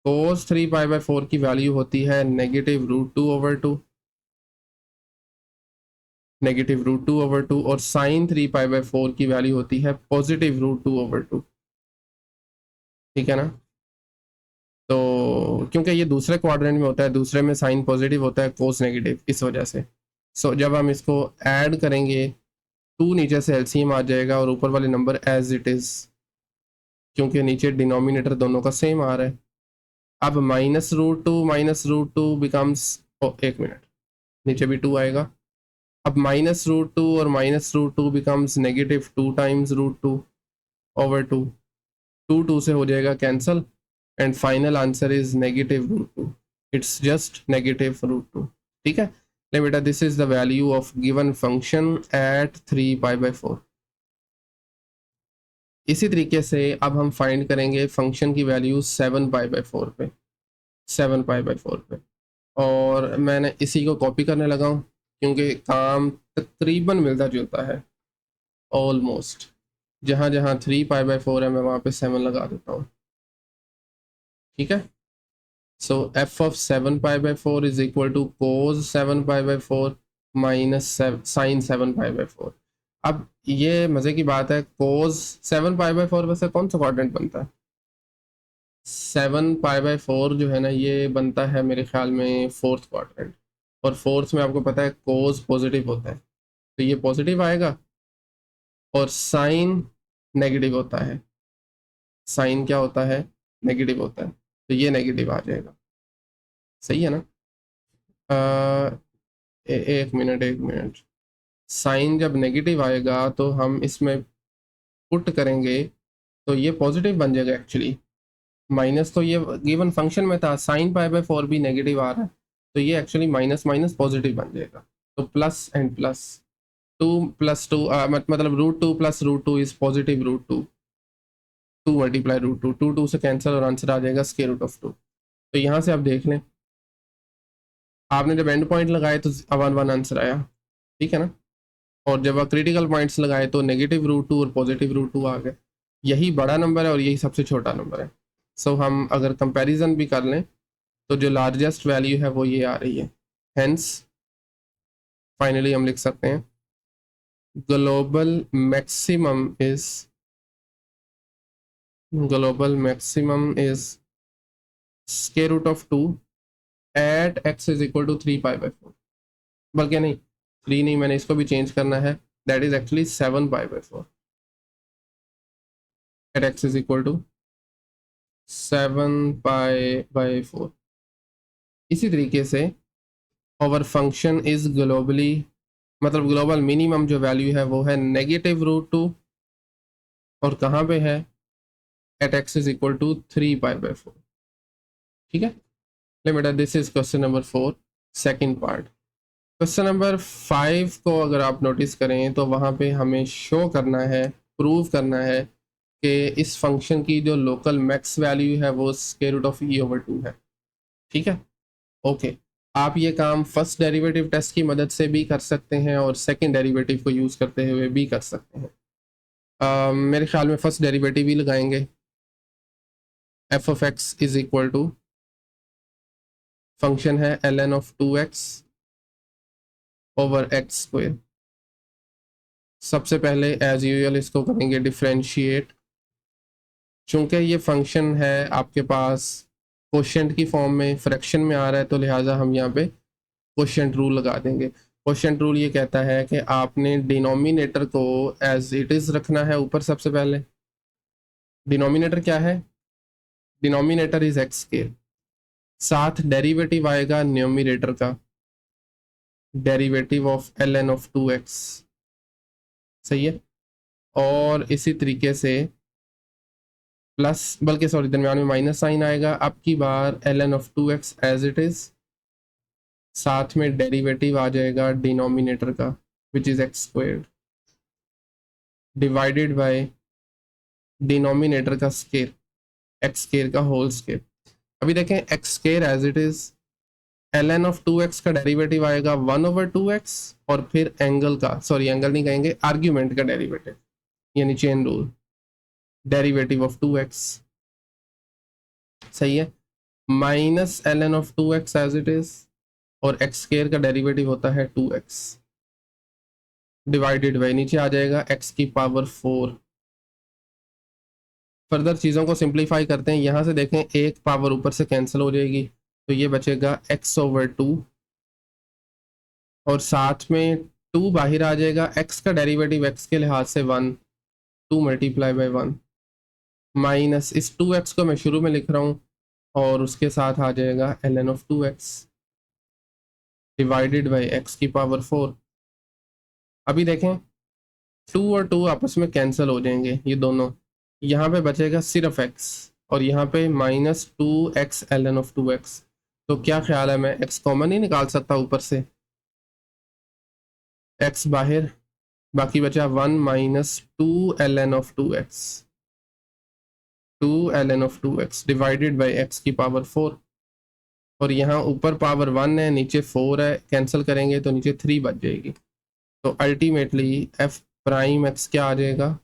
Cos 3π/4 की वैल्यू होती है -√2/2, -√2/2, और साइन 3π/4 की वैल्यू होती है +√2/2। ठीक है ना। तो क्योंकि ये दूसरे क्वाड्रेंट में होता है, दूसरे में साइन पॉजिटिव होता है, कोस नेगेटिव, इस वजह से। सो जब हम इसको ऐड करेंगे, 2 नीचे से एलसीएम आ जाएगा और ऊपर वाले नंबर एज इट इज़, क्योंकि नीचे डिनोमिनेटर दोनों का सेम आ रहा है। अब -√2 बिकम्स, एक मिनट, नीचे भी 2 आएगा। अब -√2 और -√2 बिकम्स -2 टाइम्स √2/2। 2 से हो जाएगा cancel, and final answer is -√2। It's just -√2। ठीक है। ले बेटा, this is the value of given function at 3π/4। इसी तरीके से अब हम फाइंड करेंगे फंक्शन की वैल्यू 7π/4 पे, 7π/4 पे। और मैंने इसी को कॉपी करने लगा हूँ क्योंकि काम तकरीबन मिलता जुलता है, ऑलमोस्ट। जहाँ जहाँ 3π/4 है मैं वहाँ पे 7 लगा देता हूँ। ठीक है। सो एफ ऑफ 7 पाई/4 इज इक्वल टू कोज 7 पाई/4 माइनस साइन 7 पाई/4। अब ये मज़े की बात है, कोज 7 पाई/4 वैसे कौन सा क्वाड्रेंट बनता है? 7 पाई/4 जो है ना, ये बनता है मेरे ख्याल में फोर्थ क्वाड्रेंट, और फोर्थ में आपको पता है कोज पॉजिटिव होता है, तो ये पॉजिटिव आएगा, और साइन नेगेटिव होता है। साइन क्या होता है? नेगेटिव होता है, तो ये नेगेटिव आ जाएगा। सही है ना? एक मिनट, एक मिनट। साइन जब नेगेटिव आएगा तो हम इसमें पुट करेंगे तो ये पॉजिटिव बन जाएगा एक्चुअली। माइनस तो ये गिवन फंक्शन में था, साइन पाई/4 भी नेगेटिव आ रहा है, तो ये एक्चुअली माइनस माइनस पॉजिटिव बन जाएगा। तो प्लस एंड प्लस, 2 + 2 मतलब √2 + √2 इज पॉजिटिव √2, 2 × √2, 2 से कैंसिल और आंसर आ जाएगा √2। तो यहाँ से आप देख लें, आपने जब एंड पॉइंट लगाए तो 1 आंसर आया, ठीक है ना? और जब आप क्रिटिकल पॉइंट्स लगाए तो नेगेटिव √2 और पॉजिटिव √2 आ गए। यही बड़ा नंबर है और यही सबसे छोटा नंबर है। सो हम अगर कंपैरिजन भी कर लें तो जो लार्जेस्ट वैल्यू है वो ये आ रही है। हेंस फाइनली हम लिख सकते हैं global maximum is square root of 2 at x is equal to 3 पाई/4। बल्कि नहीं, 3 नहीं, मैंने इसको भी चेंज करना है, दैट इज एक्चुअली 7 पाई/4 at x is equal to 7 पाई/4। इसी तरीके से ओवर फंक्शन इज ग्लोबली, मतलब ग्लोबल मिनिमम जो वैल्यू है वो है -√2, और कहाँ पे है? At x is equal to 3 पाई/4। ठीक है, limit, this is question number 4, second part. Question number 5 को अगर आप नोटिस करें तो वहाँ पे हमें शो करना है, प्रूव करना है कि इस फंक्शन की जो लोकल मैक्स वैल्यू है वो √e/2 है। ठीक है, ओके। आप ये काम फर्स्ट डेरिवेटिव टेस्ट की मदद से भी कर सकते हैं और सेकंड डेरिवेटिव को यूज़ करते हुए भी कर सकते हैं। मेरे ख्याल में फर्स्ट डेरिवेटिव ही लगाएंगे। F of x is equal to, function है ln of 2x over x square. सबसे पहले एज यूजुअल इसको करेंगे डिफ्रेंशिएट। चूंकि ये फंक्शन है आपके पास कोशेंट की फॉर्म में, फ्रैक्शन में आ रहा है, तो लिहाजा हम यहाँ पे कोशेंट रूल लगा देंगे। कोशेंट रूल ये कहता है कि आपने डिनोमिनेटर को एज इट इज़ रखना है ऊपर। सबसे पहले डिनोमिनेटर क्या है? डिनोमिनेटर इज एक्स स्क्वायर, साथ डेरिवेटिव आएगा न्यूमिनेटर का, derivative of ln of 2x। सही है, और इसी तरीके से प्लस, बल्कि सॉरी दरम्यान में माइनस साइन आएगा। अब की बार ln of 2x as it is, साथ में डेरिवेटिव आ जाएगा डिनोमिनेटर का which is x squared, divided by denominator का स्क्वायर, एक्स स्क्वायर का होल स्क्वायर। अभी देखें x square as it is, ln of 2x का डेरिवेटिव आएगा 1/2x, और फिर एंगल का, सॉरी एंगल नहीं कहेंगे, आर्ग्यूमेंट का डेरिवेटिव, यानी chain rule, derivative of 2x। सही है, minus ln of 2x as it is, और एक्स स्क्वायर का डेरिवेटिव होता है 2x, डिवाइडेड बाई नीचे आ जाएगा x⁴। फर्दर चीज़ों को सिंप्लीफाई करते हैं। यहाँ से देखें एक पावर ऊपर से कैंसिल हो जाएगी, तो ये बचेगा x/2, और साथ में 2 बाहर आ जाएगा। x का डेरिवेटिव x के लिहाज से 1, 2 × 1, माइनस इस 2x को मैं शुरू में लिख रहा हूँ, और उसके साथ आ जाएगा ln of 2x divided by x⁴। अभी देखें 2 और 2 आपस में कैंसिल हो जाएंगे ये दोनों, यहाँ पे बचेगा सिर्फ x, और यहाँ पे -2x ln ऑफ 2x। तो क्या ख्याल है, मैं x कॉमन ही निकाल सकता ऊपर से, x बाहर, बाकी बचा 1 - 2 ln of 2x, 2 ln of 2x divided by x⁴। और यहाँ ऊपर पावर 1 है, नीचे 4 है, कैंसिल करेंगे तो नीचे 3 बच जाएगी। तो अल्टीमेटली f प्राइम x क्या आ जाएगा?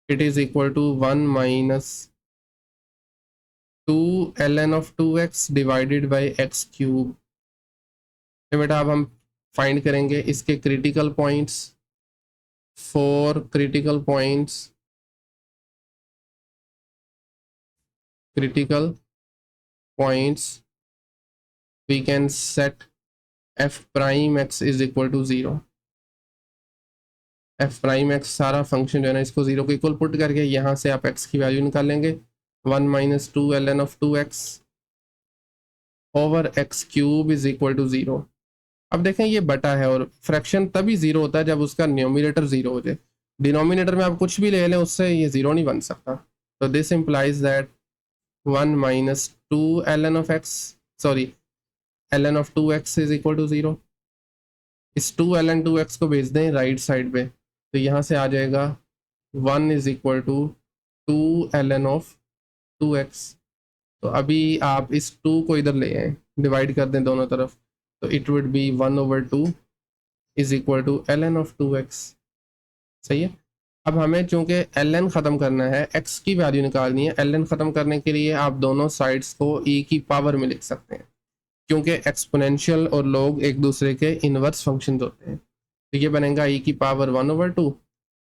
It is equal to 1 - 2 ln of 2x divided by x cube. बेटा अब हम फाइंड करेंगे इसके critical points. 4 critical points, we can set f prime x is equal to 0। f prime x सारा function जो है ना इसको 0 को इक्वल पुट करके यहाँ से आप x की वैल्यू निकाल लेंगे 1 minus 2 ln of 2x over x cube is equal to 0। अब देखें ये बटा है और फ्रैक्शन तभी 0 होता है जब उसका न्यूमिनेटर 0 हो जाए। डिनोमिनेटर में आप कुछ भी ले लें उससे ये 0 नहीं बन सकता। तो this implies that 1 minus 2 ln of x, sorry ln of 2x is equal to 0। इस 2 ln 2x को भेज दें राइट साइड पे, तो यहाँ से आ जाएगा 1 is equal to 2 ln of 2x। तो अभी आप इस 2 को इधर ले आए, डिवाइड कर दें दोनों तरफ, तो it would be 1/2 is equal to ln of 2x। सही है। अब हमें चूंकि ln ख़त्म करना है, x की वैल्यू निकालनी है, ln ख़त्म करने के लिए आप दोनों साइड्स को e की पावर में लिख सकते हैं, क्योंकि एक्सपोनेंशियल और लोग एक दूसरे के इनवर्स फंक्शन होते हैं। तो ये बनेगा e की पावर 1/2।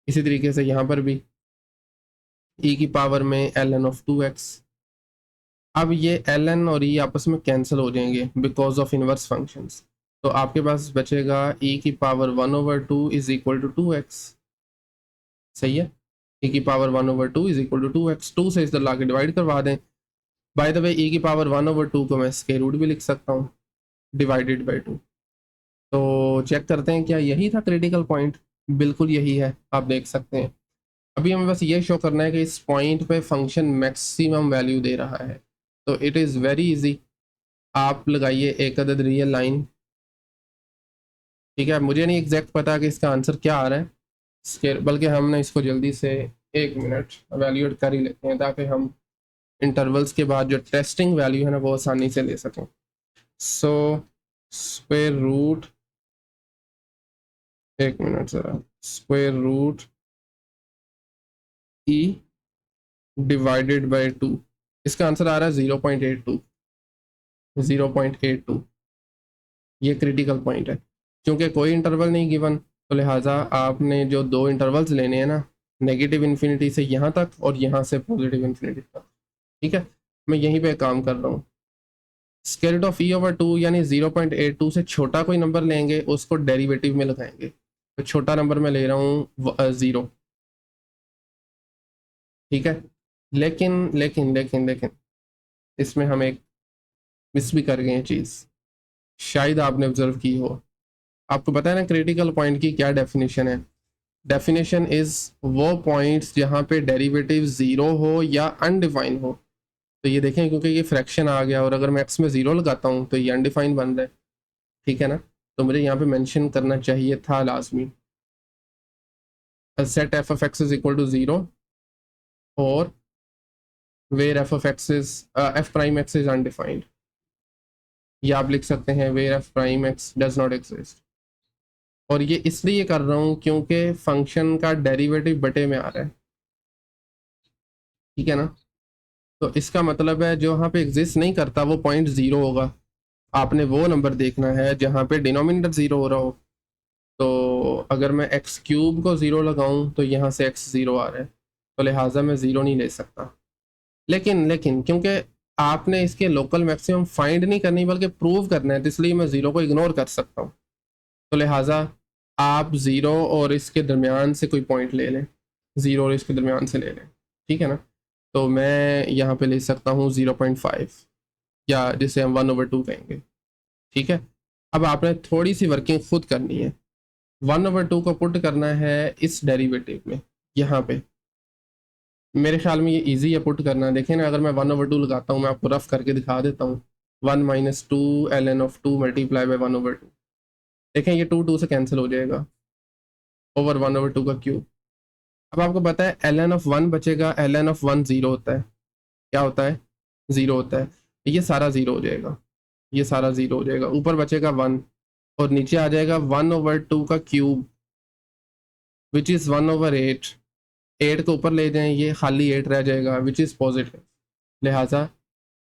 इसी तरीके से यहाँ पर भी e की पावर में ln of 2x। अब ये ln और e आपस में कैंसिल हो जाएंगे बिकॉज ऑफ इनवर्स फंक्शंस। तो आपके पास बचेगा e की power 1/2 is equal to 2x। सही है। e की power 1/2 is equal to 2x। 2 से इस तरह लाके डिवाइड करवा दें। बाय द वे e की पावर 1/2 को मैं स्क्वायर रूट भी लिख सकता हूँ डिवाइडेड बाई 2। तो चेक करते हैं क्या यही था क्रिटिकल पॉइंट। बिल्कुल यही है, आप देख सकते हैं। अभी हमें बस ये शो करना है कि इस पॉइंट पे फंक्शन मैक्सिमम वैल्यू दे रहा है। तो इट इज़ वेरी इजी। आप लगाइए एक अदद रियल लाइन। ठीक है, मुझे नहीं एग्जैक्ट पता कि इसका आंसर क्या आ रहा है, बल्कि हमने इसको जल्दी से 1 मिनट एवेल्यूएट कर ही लेते हैं ताकि हम इंटरवल्स के बाद जो टेस्टिंग वैल्यू है ना वो आसानी से ले सकें। सो स्क्वायर रूट, 1 मिनट ज़रा, square root e divided by 2, इसका आंसर आ रहा है 0.82। 0.82 ये क्रिटिकल पॉइंट है। क्योंकि कोई इंटरवल नहीं गिवन, तो लिहाजा आपने जो 2 इंटरवल्स लेने हैं ना, नेगेटिव इन्फिनिटी से यहाँ तक और यहाँ से पॉजिटिव इन्फिनिटी तक। ठीक है, मैं यहीं पे काम कर रहा हूँ। स्क्वायर रूट ऑफ e/2 यानी 0.82 से छोटा कोई नंबर लेंगे उसको डेरिवेटिव में लगाएंगे। तो छोटा नंबर मैं ले रहा हूँ 0। ठीक है, लेकिन लेकिन लेकिन लेकिन इसमें हम एक मिस भी कर गए हैं चीज़, शायद आपने ऑब्जर्व की हो। आपको पता है ना क्रिटिकल पॉइंट की क्या डेफिनेशन है। डेफिनेशन इज़ वो पॉइंट्स जहाँ पे डेरिवेटिव 0 हो या अनडिफाइन हो। तो ये देखें, क्योंकि ये फ्रैक्शन आ गया और अगर मैं x में 0 लगाता हूँ तो ये अनडिफाइन बन रहा है। ठीक है ना, तो मुझे यहाँ पे मेंशन करना चाहिए था लाजमी, set f of x is equal to 0 और where f of x is f prime x is undefined. या आप लिख सकते हैं where f prime x does not exist. और ये इसलिए कर रहा हूँ क्योंकि फंक्शन का डेरिवेटिव बटे में आ रहा है। ठीक है ना, तो इसका मतलब है जो यहाँ पे एग्जिस्ट नहीं करता वो पॉइंट 0 होगा। आपने वो नंबर देखना है जहाँ पे डिनोमिनेटर 0 हो रहा हो। तो अगर मैं एक्स क्यूब को 0 लगाऊं तो यहाँ से x 0 आ रहा है, तो लिहाजा मैं 0 नहीं ले सकता। लेकिन लेकिन क्योंकि आपने इसके लोकल मैक्सिमम फाइंड नहीं करनी बल्कि प्रूव करना है, तो इसलिए मैं 0 को इग्नोर कर सकता हूँ। तो लिहाजा आप 0 और इसके दरमियान से कोई पॉइंट ले लें, 0 और इसके दरमियान से ले लें। ठीक है ना, तो मैं यहाँ पे ले सकता हूँ 0.5 या जिसे हम 1/2 कहेंगे। ठीक है, अब आपने थोड़ी सी वर्किंग खुद करनी है। 1/2 को पुट करना है इस डेरिवेटिव में। यहाँ पे मेरे ख्याल में ये इजी है पुट करना। देखें ना, अगर मैं 1/2 लगाता हूँ, मैं आपको रफ करके दिखा देता हूँ। 1 minus 2 ln of 2 multiply by 1/2। देखें ये 2 से कैंसिल हो जाएगा ओवर 1/2 का क्यूब। अब आपको पता है ln of 1 बचेगा, ln of 1 0 होता है। क्या होता है? 0 होता है। ये सारा 0 हो जाएगा, ये सारा 0 हो जाएगा। ऊपर बचेगा 1 और नीचे आ जाएगा 1/2 का क्यूब विच इज़ 1/8। 8 को ऊपर ले जाएं, ये खाली 8 रह जाएगा विच इज़ पॉजिटिव। लिहाजा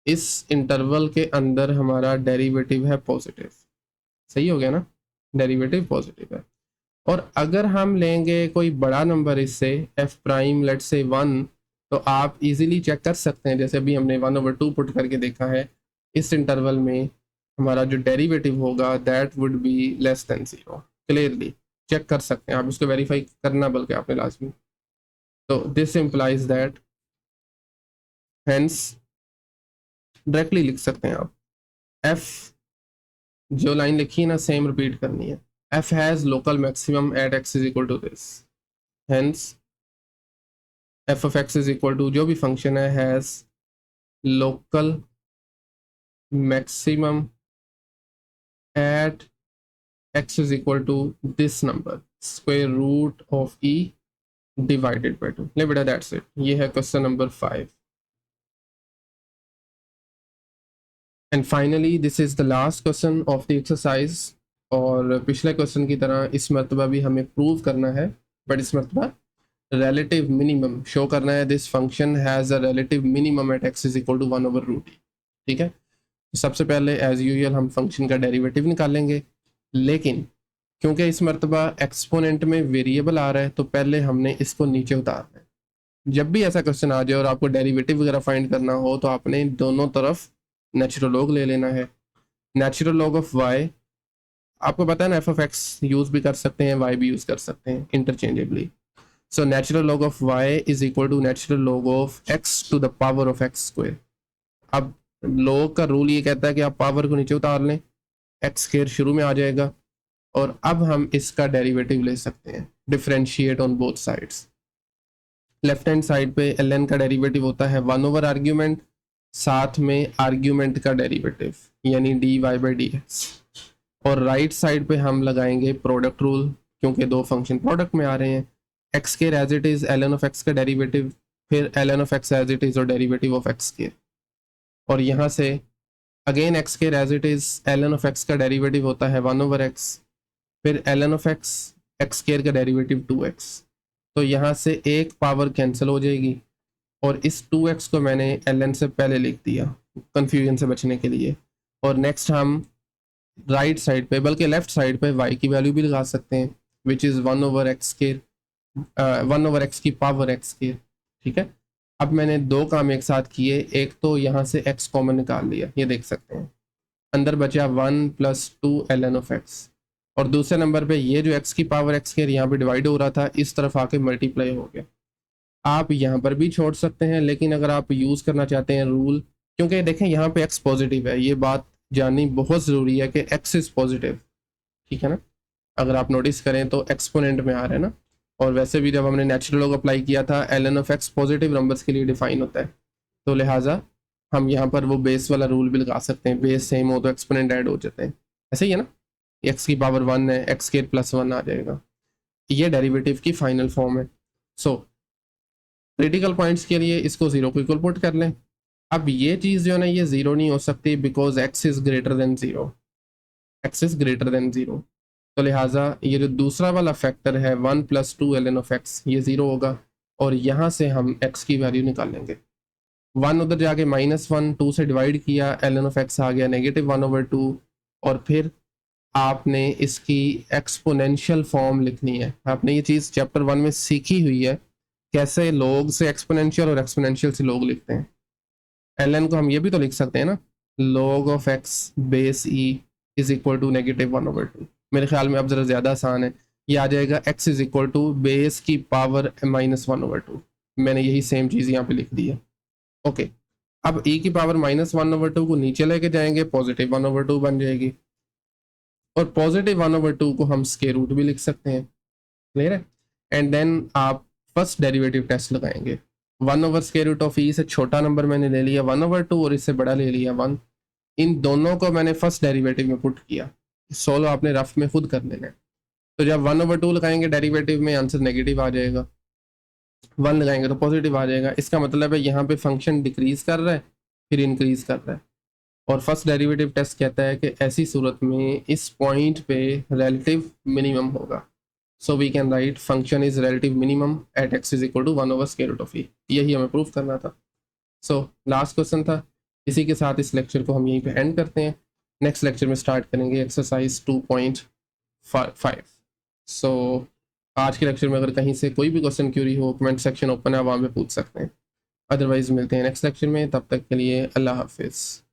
इस इंटरवल के अंदर हमारा डेरिवेटिव है पॉजिटिव। सही हो गया ना, डेरिवेटिव पॉजिटिव है। और अगर हम लेंगे कोई बड़ा नंबर इससे एफ प्राइम लेट से 1, तो आप इजीली चेक कर सकते हैं, जैसे अभी हमने 1/2 पुट करके देखा है, इस इंटरवल में हमारा जो डेरिवेटिव होगा that would be less than 0। Clearly check कर सकते हैं आप, इसको वेरीफाई करना बल्कि आपने लाजमी। तो this implies that, hence directly लिख सकते हैं आप, एफ जो लाइन लिखी है ना सेम रिपीट करनी है, f has local maximum at x is equal to this, hence f of x is equal to जो भी फंक्शन है has local maximum at x is equal to this number square root of e divided by 2। ले बेटा that's it, ये है question number 5। And finally this is the last question of the exercise. और पिछले question की तरह इस मरतबा भी हमें प्रूव करना है, बट इस मरतबा relative minimum शो करना है। This function has a relative minimum at x is equal to 1/√e। ठीक है, सबसे पहले एज यूजुअल हम फंक्शन का डेरिवेटिव निकालेंगे, लेकिन क्योंकि इस मरतबा एक्सपोनेंट में वेरिएबल आ रहा है तो पहले हमने इसको नीचे उतारना है। जब भी ऐसा क्वेश्चन आ जाए और आपको डेरिवेटिव वगैरह फाइंड करना हो तो आपने दोनों तरफ नेचुरल लॉग ले लेना है। नेचुरल लॉग ऑफ वाई आपको पता है ना, एफ ऑफ एक्स यूज़ भी कर सकते हैं, वाई भी यूज़ कर सकते हैं interchangeably. So natural log of y is equal to natural log of x to the power of x square. अब लॉग का रूल ये कहता है कि आप पावर को नीचे उतार लें, एक्स स्क्वायर शुरू में आ जाएगा, और अब हम इसका डेरिवेटिव ले सकते हैं, differentiate on both sides. Left hand side पे ln का डेरिवेटिव होता है 1/आर्ग्यूमेंट, साथ में आर्ग्यूमेंट का डेरिवेटिव यानी dy/dx, और राइट साइड पे हम लगाएंगे प्रोडक्ट रूल, क्योंकि दो फंक्शन प्रोडक्ट में आ रहे हैं। X square as it is ln of x का डेरिवेटिव, फिर ln of x as it is और डेरिवेटिव ऑफ एक्स स्क्वायर, और यहाँ से again x square as it is ln of x का डेरिवेटिव होता है 1/x, फिर ln of x x square का डेरिवेटिव 2x। तो यहाँ से एक पावर कैंसिल हो जाएगी, और इस 2x को मैंने ln से पहले लिख दिया कंफ्यूजन से बचने के लिए। और नेक्स्ट हम राइट साइड पे, बल्कि लेफ्ट साइड पे y की वैल्यू भी लगा सकते हैं, which is 1/x square, 1/x की पावर x स्क्वायर। ठीक है, अब मैंने दो काम एक साथ किए, एक तो यहाँ से x कॉमन निकाल लिया, ये देख सकते हैं, अंदर बचा 1 + 2 ln ऑफ x, और दूसरे नंबर पे ये जो x की पावर x स्क्वायर यहाँ पे डिवाइड हो रहा था इस तरफ आके मल्टीप्लाई हो गया। आप यहाँ पर भी छोड़ सकते हैं, लेकिन अगर आप यूज़ करना चाहते हैं रूल, क्योंकि देखें यहाँ पे x पॉजिटिव है, ये बात जाननी बहुत ज़रूरी है कि x इज़ पॉजिटिव। ठीक है ना, अगर आप नोटिस करें तो एक्सपोनेंट में आ रहा है ना, और वैसे भी जब हमने नेचुरल लॉग अप्लाई किया था ln of x positive numbers के लिए डिफाइन होता है, तो लिहाजा हम यहाँ पर वो बेस वाला रूल भी लगा सकते हैं, बेस सेम हो तो एक्सपोनेंट ऐड हो जाते हैं। ऐसे ही है ना, x की पावर 1 है, x स्क्वायर + 1 आ जाएगा, ये डेरिवेटिव की फाइनल फॉर्म है। सो क्रिटिकल पॉइंट्स के लिए इसको 0 को इक्वल पुट कर लें। अब ये चीज़ जो है ना ये 0 नहीं हो सकती, because x is greater than 0, x is greater than 0, तो लिहाजा ये जो दूसरा वाला फैक्टर है 1 + 2 ln ऑफ x, ये 0 होगा, और यहाँ से हम x की वैल्यू निकालेंगे। 1 उधर जाके -1, 2 से डिवाइड किया, ln ऑफ x आ गया -1/2, और फिर आपने इसकी एक्सपोनेंशियल फॉर्म लिखनी है। आपने ये चीज़ चैप्टर 1 में सीखी हुई है, कैसे लोग से एक्सपोनेंशियल और एक्सपोनेंशियल से लोग लिखते हैं। ln को हम ये भी तो लिख सकते हैं ना, log of x base e is equal to -1/2। मेरे ख्याल में अब ज़रा ज़्यादा आसान है, ये आ जाएगा x is equal to base की पावर -1/2। मैंने यही सेम चीज़ यहाँ पे लिख दी है। ओके, अब e की पावर -1/2 को नीचे लेके जाएंगे, +1/2 बन जाएगी, और +1/2 को हम स्क्वायर रूट भी लिख सकते हैं। क्लियर है, एंड देन आप फर्स्ट डेरिवेटिव टेस्ट लगाएंगे। 1/√e से छोटा नंबर मैंने ले लिया 1/2, और इससे बड़ा ले लिया 1, इन दोनों को मैंने फर्स्ट डेरिवेटिव में पुट किया। सोल्व आपने रफ में खुद कर लेना है। तो जब 1/2 लगाएंगे डेरिवेटिव में, आंसर नेगेटिव आ जाएगा, 1 लगाएंगे तो पॉजिटिव आ जाएगा। इसका मतलब है यहाँ पे फंक्शन डिक्रीज कर रहा है फिर इंक्रीज कर रहा है, और फर्स्ट डेरिवेटिव टेस्ट कहता है कि ऐसी सूरत में इस पॉइंट पे रिलेटिव मिनिमम होगा। So we can write function is relative minimum at x is equal to 1/√e। यही हमें प्रूफ करना था। सो लास्ट क्वेश्चन था, इसी के साथ इस लेक्चर को हम यहीं पे एंड करते हैं। नेक्स्ट लेक्चर में स्टार्ट करेंगे एक्सरसाइज 2.5। सो आज के लेक्चर में अगर कहीं से कोई भी क्वेश्चन क्यूरी हो, कमेंट सेक्शन ओपन है, वहाँ पे पूछ सकते हैं। अदरवाइज मिलते हैं नेक्स्ट लेक्चर में, तब तक के लिए अल्लाह हाफिज़।